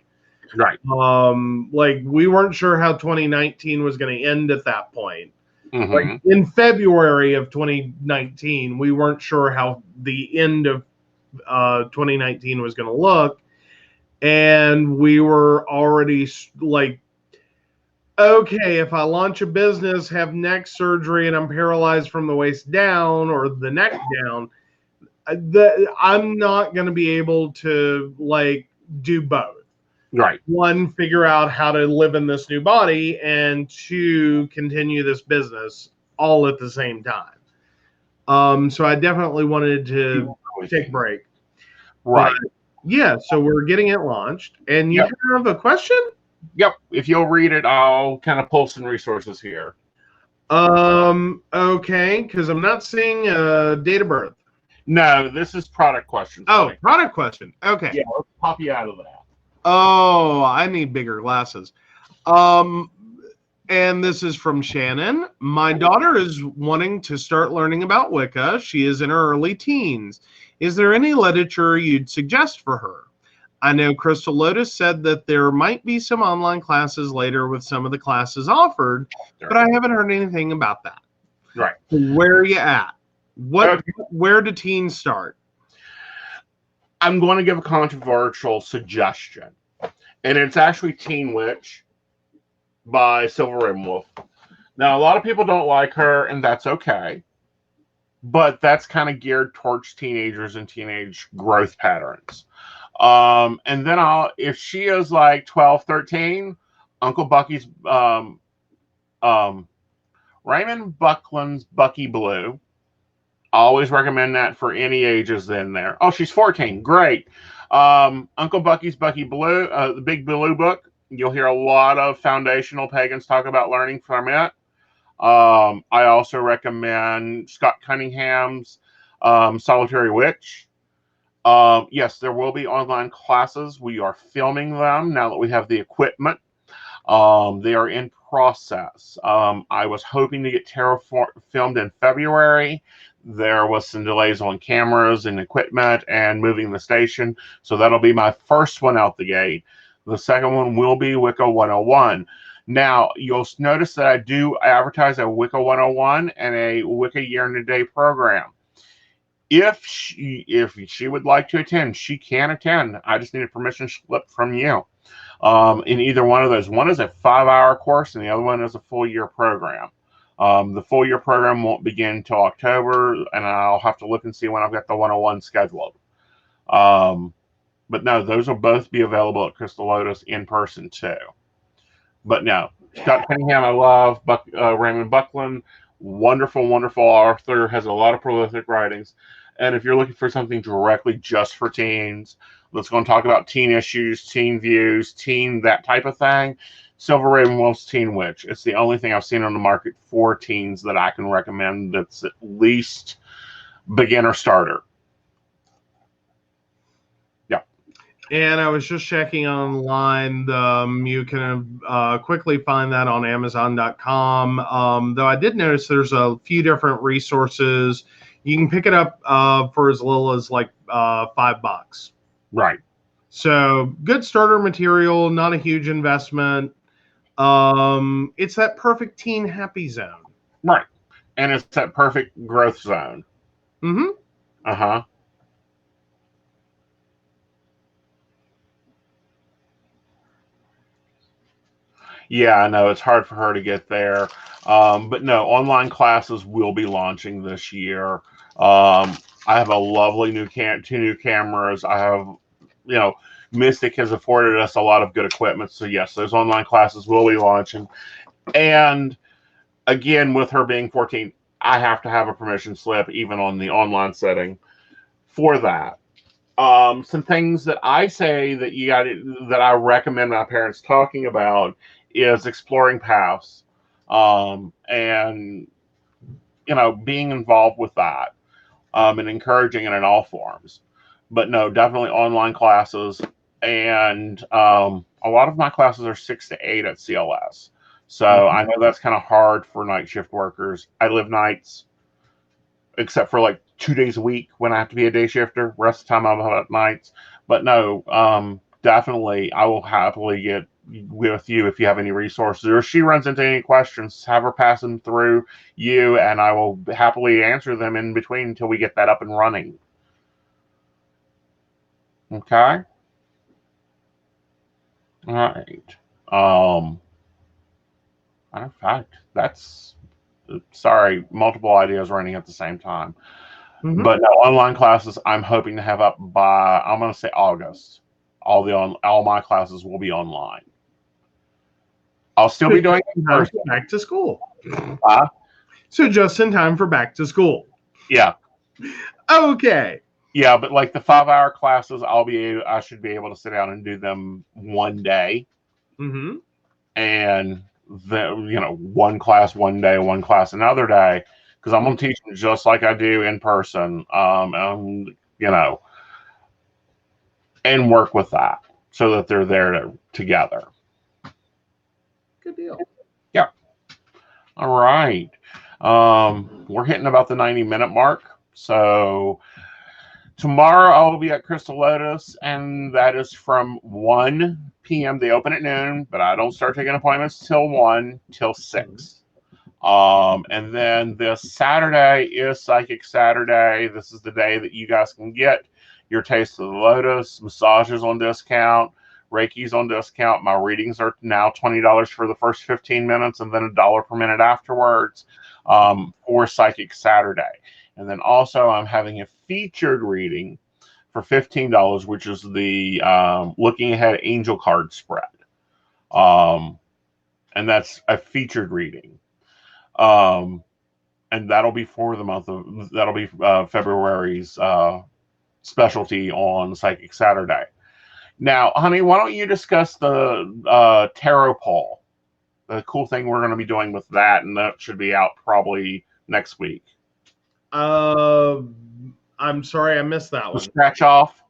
Speaker 1: Right.
Speaker 2: Like we weren't sure how 2019 was going to end at that point.
Speaker 1: Mm-hmm.
Speaker 2: Like in February of 2019, we weren't sure how the end of 2019 was going to look. And we were already like, okay, if I launch a business, have neck surgery, and I'm paralyzed from the waist down or the neck down, I'm not going to be able to like do both.
Speaker 1: Right.
Speaker 2: One, figure out how to live in this new body, and two, continue this business all at the same time. So I definitely wanted to take a break.
Speaker 1: Right.
Speaker 2: But yeah, so we're getting it launched. And you have a question?
Speaker 1: Yep. If you'll read it, I'll kind of pull some resources here.
Speaker 2: Okay, because I'm not seeing a date of birth.
Speaker 1: No, this is product questions.
Speaker 2: Oh, product question. Okay.
Speaker 1: Yeah, let's pop you out of that.
Speaker 2: Oh, I need bigger glasses. And this is from Shannon. My daughter is wanting to start learning about Wicca. She is in her early teens. Is there any literature you'd suggest for her? I know Crystal Lotus said that there might be some online classes later with some of the classes offered, but I haven't heard anything about that.
Speaker 1: Right.
Speaker 2: Where are you at? Where do teens start?
Speaker 1: I'm going to give a controversial suggestion, and it's actually Teen Witch by Silver Rim Wolf. Now, a lot of people don't like her, and that's okay, but that's kind of geared towards teenagers and teenage growth patterns. And then if she is like 12, 13, Uncle Bucky's, Raymond Buckland's Bucky Blue. I always recommend that for any ages in there. Oh, she's 14. Great. Uncle Bucky's Bucky Blue, the Big Blue book. You'll hear a lot of foundational pagans talk about learning from it. I also recommend Scott Cunningham's Solitary Witch. Yes, there will be online classes. We are filming them now that we have the equipment. They are in process. I was hoping to get Tarot filmed in February. There was some delays on cameras and equipment and moving the station. So that'll be my first one out the gate. The second one will be Wicca 101. Now, you'll notice that I do advertise a Wicca 101 and a Wicca Year and a Day program. If she would like to attend, she can attend. I just need a permission slip from you. In either one of those. One is a 5-hour course, and the other one is a full year program. The full year program won't begin until October, and I'll have to look and see when I've got the 101 scheduled. But no, those will both be available at Crystal Lotus in person too. But no, Scott Cunningham, I love. Raymond Buckland, wonderful, wonderful author, has a lot of prolific writings. And if you're looking for something directly just for teens, let's go and talk about teen issues, teen views, teen that type of thing. Silver Ravenwolf's Teen Witch. It's the only thing I've seen on the market for teens that I can recommend that's at least beginner starter. Yeah.
Speaker 2: And I was just checking online. You can quickly find that on Amazon.com. Though I did notice there's a few different resources. You can pick it up for as little as like $5.
Speaker 1: Right.
Speaker 2: So good starter material, not a huge investment. It's that perfect teen happy zone.
Speaker 1: Right. And it's that perfect growth zone.
Speaker 2: Mm-hmm.
Speaker 1: Uh-huh. Yeah, I know it's hard for her to get there. But no, online classes will be launching this year. I have a lovely two new cameras. I have, Mystic has afforded us a lot of good equipment. So yes, those online classes will be launching. And again, with her being 14, I have to have a permission slip even on the online setting for that. Some things that I say that I recommend my parents talking about is exploring paths, and being involved with that, and encouraging it in all forms. But no, definitely online classes, and a lot of my classes are 6 to 8 at CLS. So I know that's kind of hard for night shift workers. I live nights, except for like 2 days a week when I have to be a day shifter. Rest of the time I'm out at nights. But no, definitely I will happily get with you if you have any resources, or if she runs into any questions, have her pass them through you, and I will happily answer them in between until we get that up and running. Okay. All right. Matter of fact, that's sorry, multiple ideas running at the same time.
Speaker 2: Mm-hmm.
Speaker 1: But no, online classes I'm hoping to have up by, I'm going to say August. All my classes will be online. I'll still be doing it in person.
Speaker 2: Back to school.
Speaker 1: Uh,
Speaker 2: So just in time for back to school.
Speaker 1: Yeah.
Speaker 2: Okay.
Speaker 1: Yeah, but like the 5-hour classes, I should be able to sit down and do them one day.
Speaker 2: Mm-hmm.
Speaker 1: And one class one day, one class another day, because I'm going to teach them just like I do in person. And work with that so that they're there together.
Speaker 2: Good deal.
Speaker 1: Yeah. All right. We're hitting about the 90-minute mark. So tomorrow I'll be at Crystal Lotus, and that is from 1 p.m. They open at noon, but I don't start taking appointments till 1 till 6. And then this Saturday is Psychic Saturday. This is the day that you guys can get your Taste of the Lotus, massages on discount, Reiki's on discount. My readings are now $20 for the first 15 minutes and then $1 per minute afterwards, for Psychic Saturday. And then also I'm having a featured reading for $15, which is the Looking Ahead Angel Card Spread. And that's a featured reading. And that'll be for the month of, that'll be February's specialty on Psychic Saturday. Now, honey, why don't you discuss the tarot poll? The cool thing we're going to be doing with that, and that should be out probably next week.
Speaker 2: I'm sorry, I missed that one.
Speaker 1: Scratch off.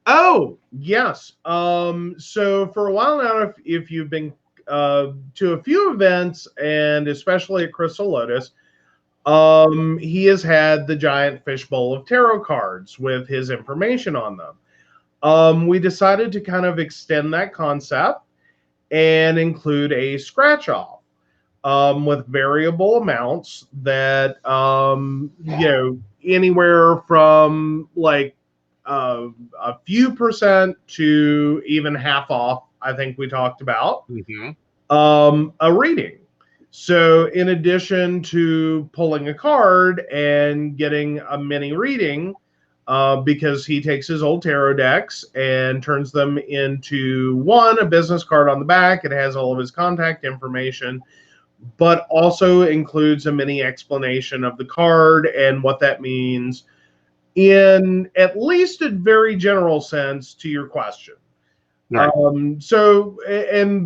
Speaker 2: Oh, yes. So for a while now, if you've been to a few events, and especially at Crystal Lotus, He has had the giant fishbowl of tarot cards with his information on them. We decided to kind of extend that concept and include a scratch off with variable amounts that, anywhere from like a few percent to even half off, I think we talked about, a reading. So, in addition to pulling a card and getting a mini reading, because he takes his old tarot decks and turns them into a business card on the back. It has all of his contact information, but also includes a mini explanation of the card and what that means in at least a very general sense to your question.
Speaker 1: Right.
Speaker 2: And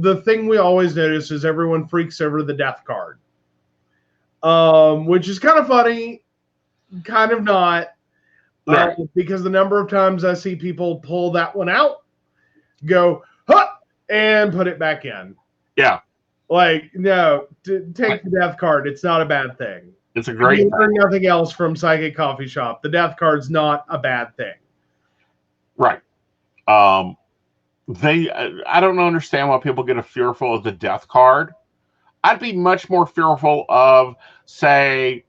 Speaker 2: the thing we always notice is everyone freaks over the death card, which is kind of funny, kind of not,
Speaker 1: Right.
Speaker 2: because the number of times I see people pull that one out, go, huh, and put it back in.
Speaker 1: Yeah.
Speaker 2: Like, no, take the death card. It's not a bad thing.
Speaker 1: It's a great
Speaker 2: If you learn nothing else from Psychic Coffee Shop, the death card's not a bad thing.
Speaker 1: Right. I don't understand why people get fearful of the death card. I'd be much more fearful of, say,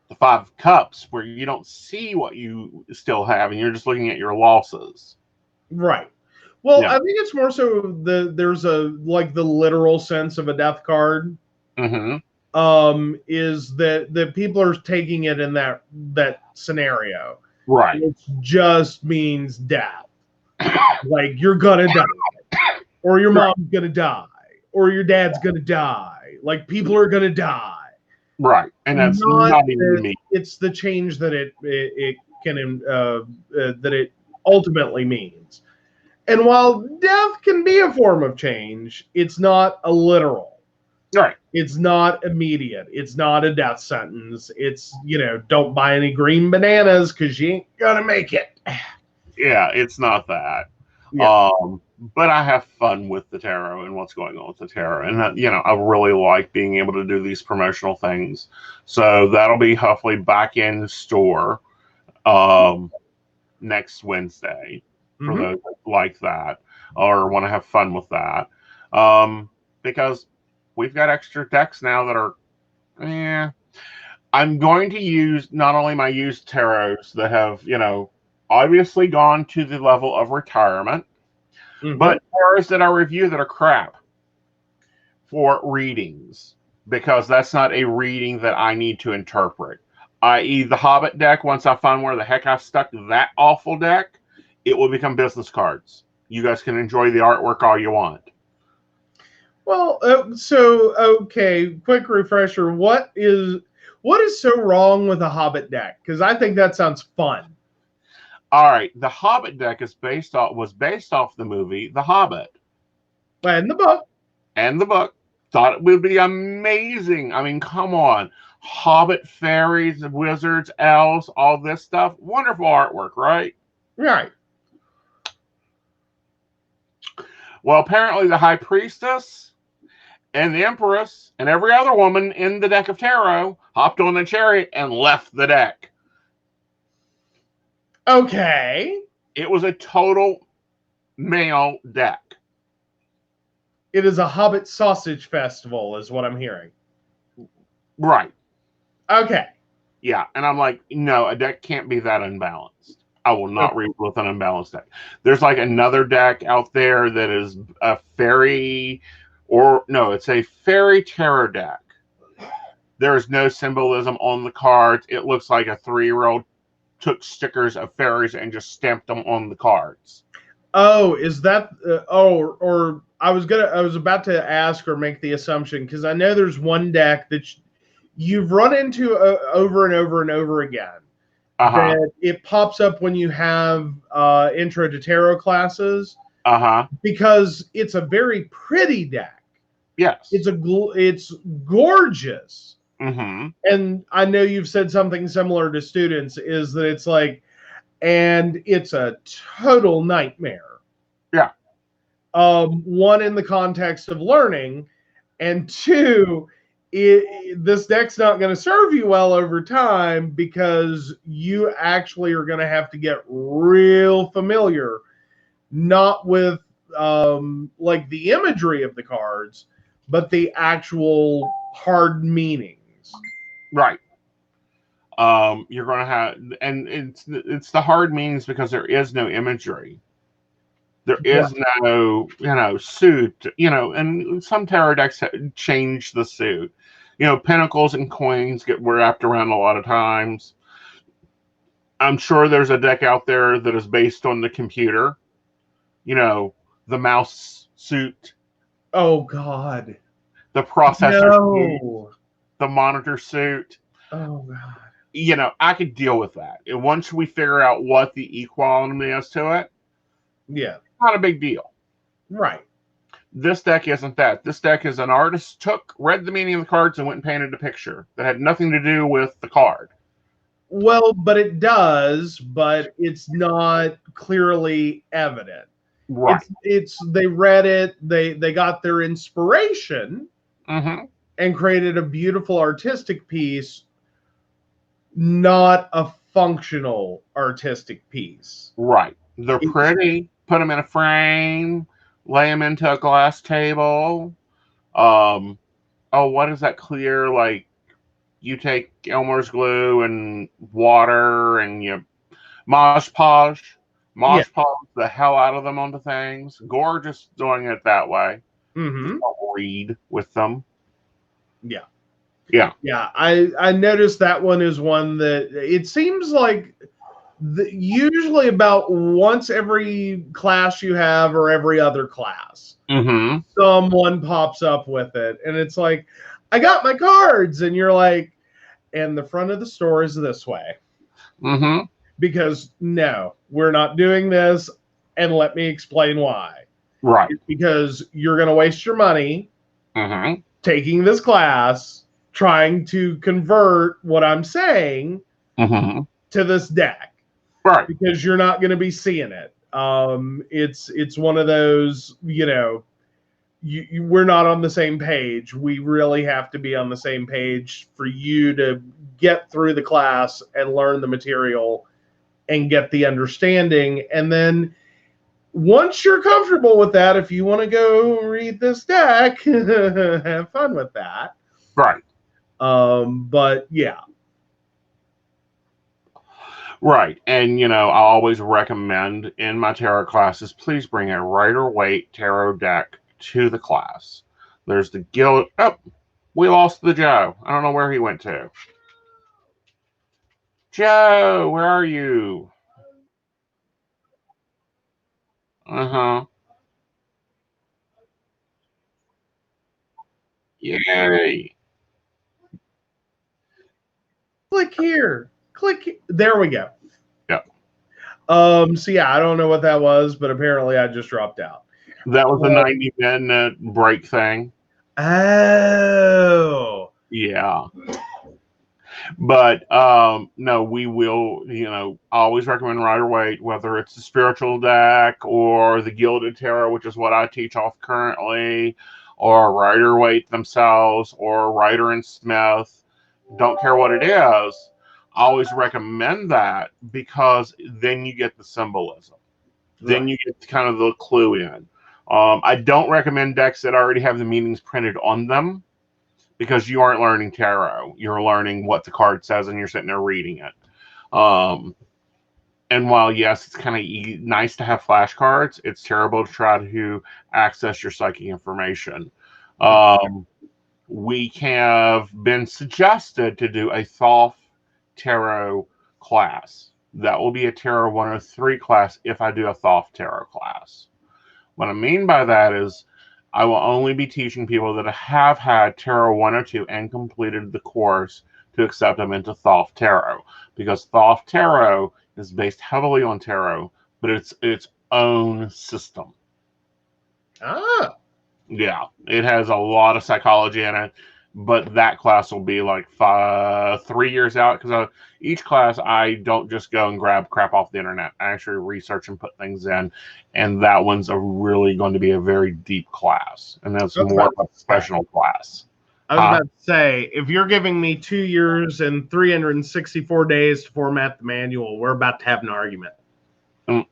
Speaker 1: the Five of Cups, where you don't see what you still have and you're just looking at your losses.
Speaker 2: Right. Well, yeah. I think it's more so there's the literal sense of a death card.
Speaker 1: Mm-hmm.
Speaker 2: Is that people are taking it in that scenario.
Speaker 1: Right.
Speaker 2: It just means death. Like, you're gonna die, or your mom's gonna die, or your dad's gonna die. Like, people are gonna die.
Speaker 1: Right, and that's not even me.
Speaker 2: It's the change that it can that it ultimately means. And while death can be a form of change, it's not a literal.
Speaker 1: Right.
Speaker 2: It's not immediate. It's not a death sentence. It's, don't buy any green bananas because you ain't gonna make it.
Speaker 1: Yeah, it's not that. Yeah. But I have fun with the tarot and what's going on with the tarot. And, I really like being able to do these promotional things. So that'll be hopefully back in store next Wednesday for those that like that or want to have fun with that. Because we've got extra decks now that are, I'm going to use not only my used tarots that have, obviously gone to the level of retirement, but tarots that I review that are crap for readings, because that's not a reading that I need to interpret. I.e., the Hobbit deck, once I find where the heck I've stuck that awful deck, it will become business cards. You guys can enjoy the artwork all you want.
Speaker 2: Well, okay, quick refresher. What is so wrong with a Hobbit deck? Because I think that sounds fun.
Speaker 1: All right, the Hobbit deck was based off the movie The Hobbit.
Speaker 2: And the book.
Speaker 1: Thought it would be amazing. I mean, come on. Hobbit, fairies, wizards, elves, all this stuff. Wonderful artwork, right?
Speaker 2: Right.
Speaker 1: Well, apparently the High Priestess and the Empress and every other woman in the deck of tarot hopped on the chariot and left the deck.
Speaker 2: Okay.
Speaker 1: It was a total male deck.
Speaker 2: It is a Hobbit sausage festival, is what I'm hearing.
Speaker 1: Right.
Speaker 2: Okay.
Speaker 1: Yeah, and I'm like, no, a deck can't be that unbalanced. I will not read with an unbalanced deck. There's like another deck out there that is a fairy, it's a fairy tarot deck. There is no symbolism on the cards. It looks like a 3-year-old took stickers of fairies and just stamped them on the cards.
Speaker 2: Oh, is that? Or I was about to ask or make the assumption, because I know there's one deck that you've run into over and over and over again. That it pops up when you have intro to tarot classes. Because it's a very pretty deck.
Speaker 1: Yes,
Speaker 2: it's gorgeous. And I know you've said something similar to students, is that it's like, and it's a total nightmare.
Speaker 1: Yeah.
Speaker 2: One, in the context of learning, and two, this deck's not going to serve you well over time because you actually are going to have to get real familiar, not with like the imagery of the cards, but the actual hard meanings.
Speaker 1: Right. You're going to have, and it's the hard meanings because there is no imagery. There is no, suit, and some tarot decks change the suit. Pentacles and queens get wrapped around a lot of times. I'm sure there's a deck out there that is based on the computer, the mouse suit,
Speaker 2: Oh, God.
Speaker 1: the processor suit,
Speaker 2: No.
Speaker 1: the monitor suit.
Speaker 2: Oh, God.
Speaker 1: I could deal with that. And once we figure out what the equality is to it,
Speaker 2: Yeah.
Speaker 1: not a big deal.
Speaker 2: Right.
Speaker 1: This deck isn't that. This deck is an artist read the meaning of the cards and went and painted a picture that had nothing to do with the card.
Speaker 2: Well, but it does, but it's not clearly evident.
Speaker 1: Right.
Speaker 2: It's they read it, they got their inspiration and created a beautiful artistic piece, not a functional artistic piece.
Speaker 1: Right. They're pretty. Put them in a frame, lay them into a glass table. What is that clear? Like, you take Elmer's glue and water and you Mosh Podge the hell out of them onto things. Gorgeous doing it that way.
Speaker 2: Mm-hmm.
Speaker 1: Read with them.
Speaker 2: Yeah.
Speaker 1: Yeah.
Speaker 2: I noticed that one is one that it seems like usually about once every class you have or every other class, someone pops up with it, and it's like, I got my cards, and you're like, and the front of the store is this way. Because no, we're not doing this, and let me explain why.
Speaker 1: Right.
Speaker 2: It's because you're going to waste your money taking this class, trying to convert what I'm saying to this deck.
Speaker 1: Right.
Speaker 2: Because you're not going to be seeing it. It's one of those, we're not on the same page. We really have to be on the same page for you to get through the class and learn the material and get the understanding. And then once you're comfortable with that, if you want to go read this deck, have fun with that.
Speaker 1: Right.
Speaker 2: But yeah.
Speaker 1: Right. And, I always recommend in my tarot classes, please bring a Rider-Waite tarot deck to the class. There's the guild. Oh, we lost the Joe. I don't know where he went to. Joe, where are you? Yay.
Speaker 2: Click here. Click. There we go.
Speaker 1: Yep.
Speaker 2: So yeah, I don't know what that was, but apparently I just dropped out.
Speaker 1: That was a 90-minute break thing.
Speaker 2: Oh.
Speaker 1: Yeah. But no, we will, always recommend Rider-Waite, whether it's the spiritual deck or the Gilded Tarot, which is what I teach off currently, or Rider-Waite themselves, or Rider and Smith. Don't care what it is. I always recommend that because then you get the symbolism. Then you get kind of the clue in. I don't recommend decks that already have the meanings printed on them, because you aren't learning tarot. You're learning what the card says, and you're sitting there reading it. And while, yes, it's kind of nice to have flashcards, it's terrible to try to access your psychic information. We have been suggested to do a Thoth tarot class. That will be a Tarot 103 class if I do a Thoth tarot class. What I mean by that is I will only be teaching people that have had Tarot 102 and completed the course to accept them into Thoth Tarot, because Thoth Tarot is based heavily on tarot, but it's its own system. Yeah, it has a lot of psychology in it, but that class will be like 3 years out, because each class I don't just go and grab crap off the internet. I actually research and put things in, and that one's really going to be a very deep class, and that's more of a professional class.
Speaker 2: I was about to say, if you're giving me 2 years and 364 days to format the manual, we're about to have an argument.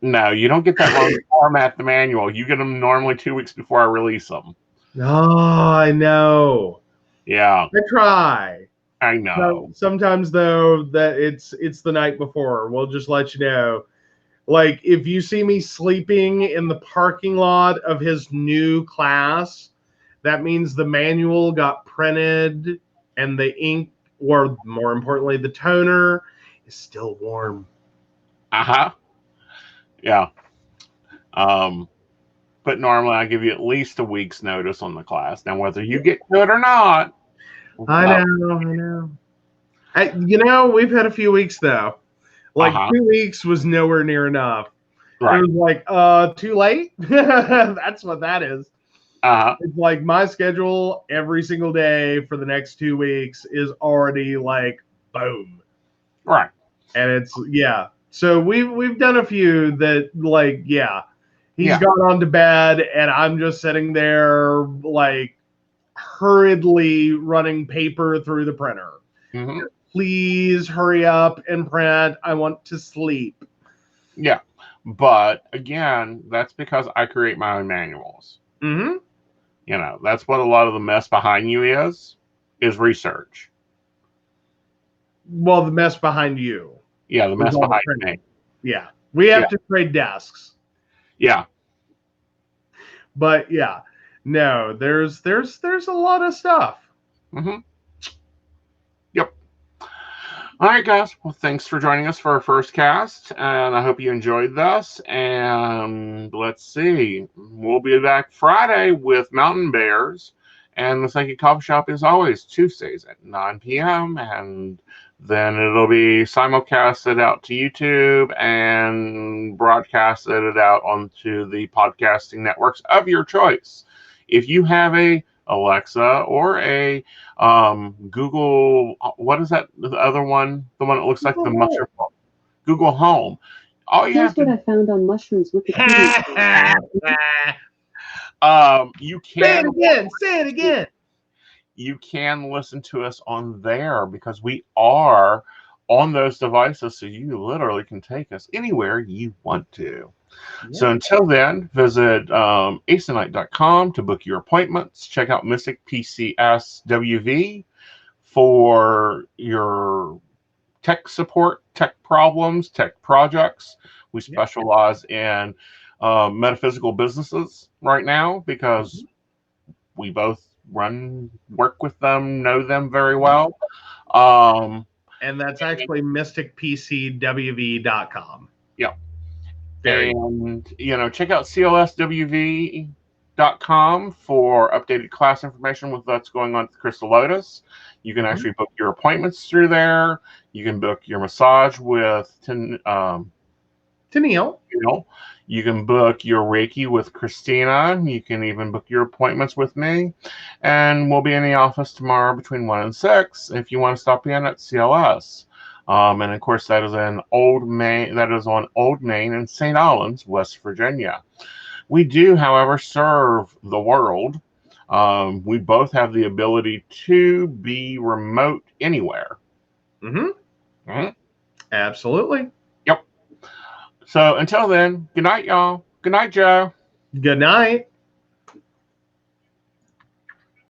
Speaker 1: No, you don't get that long to format the manual. You get them normally 2 weeks before I release them.
Speaker 2: Oh, I know.
Speaker 1: Yeah,
Speaker 2: I try.
Speaker 1: I know.
Speaker 2: Sometimes though, that it's the night before. We'll just let you know. Like if you see me sleeping in the parking lot of his new class, that means the manual got printed and the ink, or more importantly, the toner is still warm.
Speaker 1: Yeah. But normally I give you at least a week's notice on the class. Now, whether you get to it or not,
Speaker 2: I know. We've had a few weeks though. Like 2 weeks was nowhere near enough.
Speaker 1: Right.
Speaker 2: It was like, too late. That's what that is. It's like my schedule every single day for the next 2 weeks is already like boom.
Speaker 1: Right.
Speaker 2: And it's So we've done a few that like he's gone on to bed and I'm just sitting there like hurriedly running paper through the printer.
Speaker 1: Mm-hmm.
Speaker 2: Please hurry up and print. I want to sleep.
Speaker 1: Yeah. But again, that's because I create my own manuals.
Speaker 2: Mm-hmm.
Speaker 1: That's what a lot of the mess behind you is research.
Speaker 2: Well, the mess behind you.
Speaker 1: Yeah, the mess behind me.
Speaker 2: Yeah. We have to trade desks.
Speaker 1: Yeah.
Speaker 2: But no, there's a lot of stuff.
Speaker 1: Mm-hmm. Yep. All right, guys. Well, thanks for joining us for our first cast, and I hope you enjoyed this. And let's see, we'll be back Friday with Mountain Bears, and the Psychic Coffee Shop is always Tuesdays at 9 p.m. And then it'll be simulcasted out to YouTube and broadcasted out onto the podcasting networks of your choice. If you have a Alexa or a Google, what is that? The other one, the one that looks like the mushroom. Google Home.
Speaker 4: Here's what I found on mushrooms Wikipedia.
Speaker 1: You can
Speaker 2: say it again.
Speaker 1: You can listen to us on there because we are on those devices, so you literally can take us anywhere you want to. Yeah. So until then, visit aesonknight.com to book your appointments. Check out Mystic PCSWV for your tech support, tech problems, tech projects. We specialize in metaphysical businesses right now because we both work with them, know them very well.
Speaker 2: And that's actually mysticpcwv.com.
Speaker 1: Yeah. And, check out clswv.com for updated class information with what's going on at the Crystal Lotus. You can actually book your appointments through there. You can book your massage with Tennille. You can book your Reiki with Christina. You can even book your appointments with me. And we'll be in the office tomorrow between 1 and 6 if you want to stop in at CLS. And of course, that is in Old Main. That is on Old Main in St. Albans, West Virginia. We do, however, serve the world. We both have the ability to be remote anywhere.
Speaker 2: Absolutely.
Speaker 1: Yep. So until then, good night, y'all. Good night, Joe.
Speaker 2: Good night.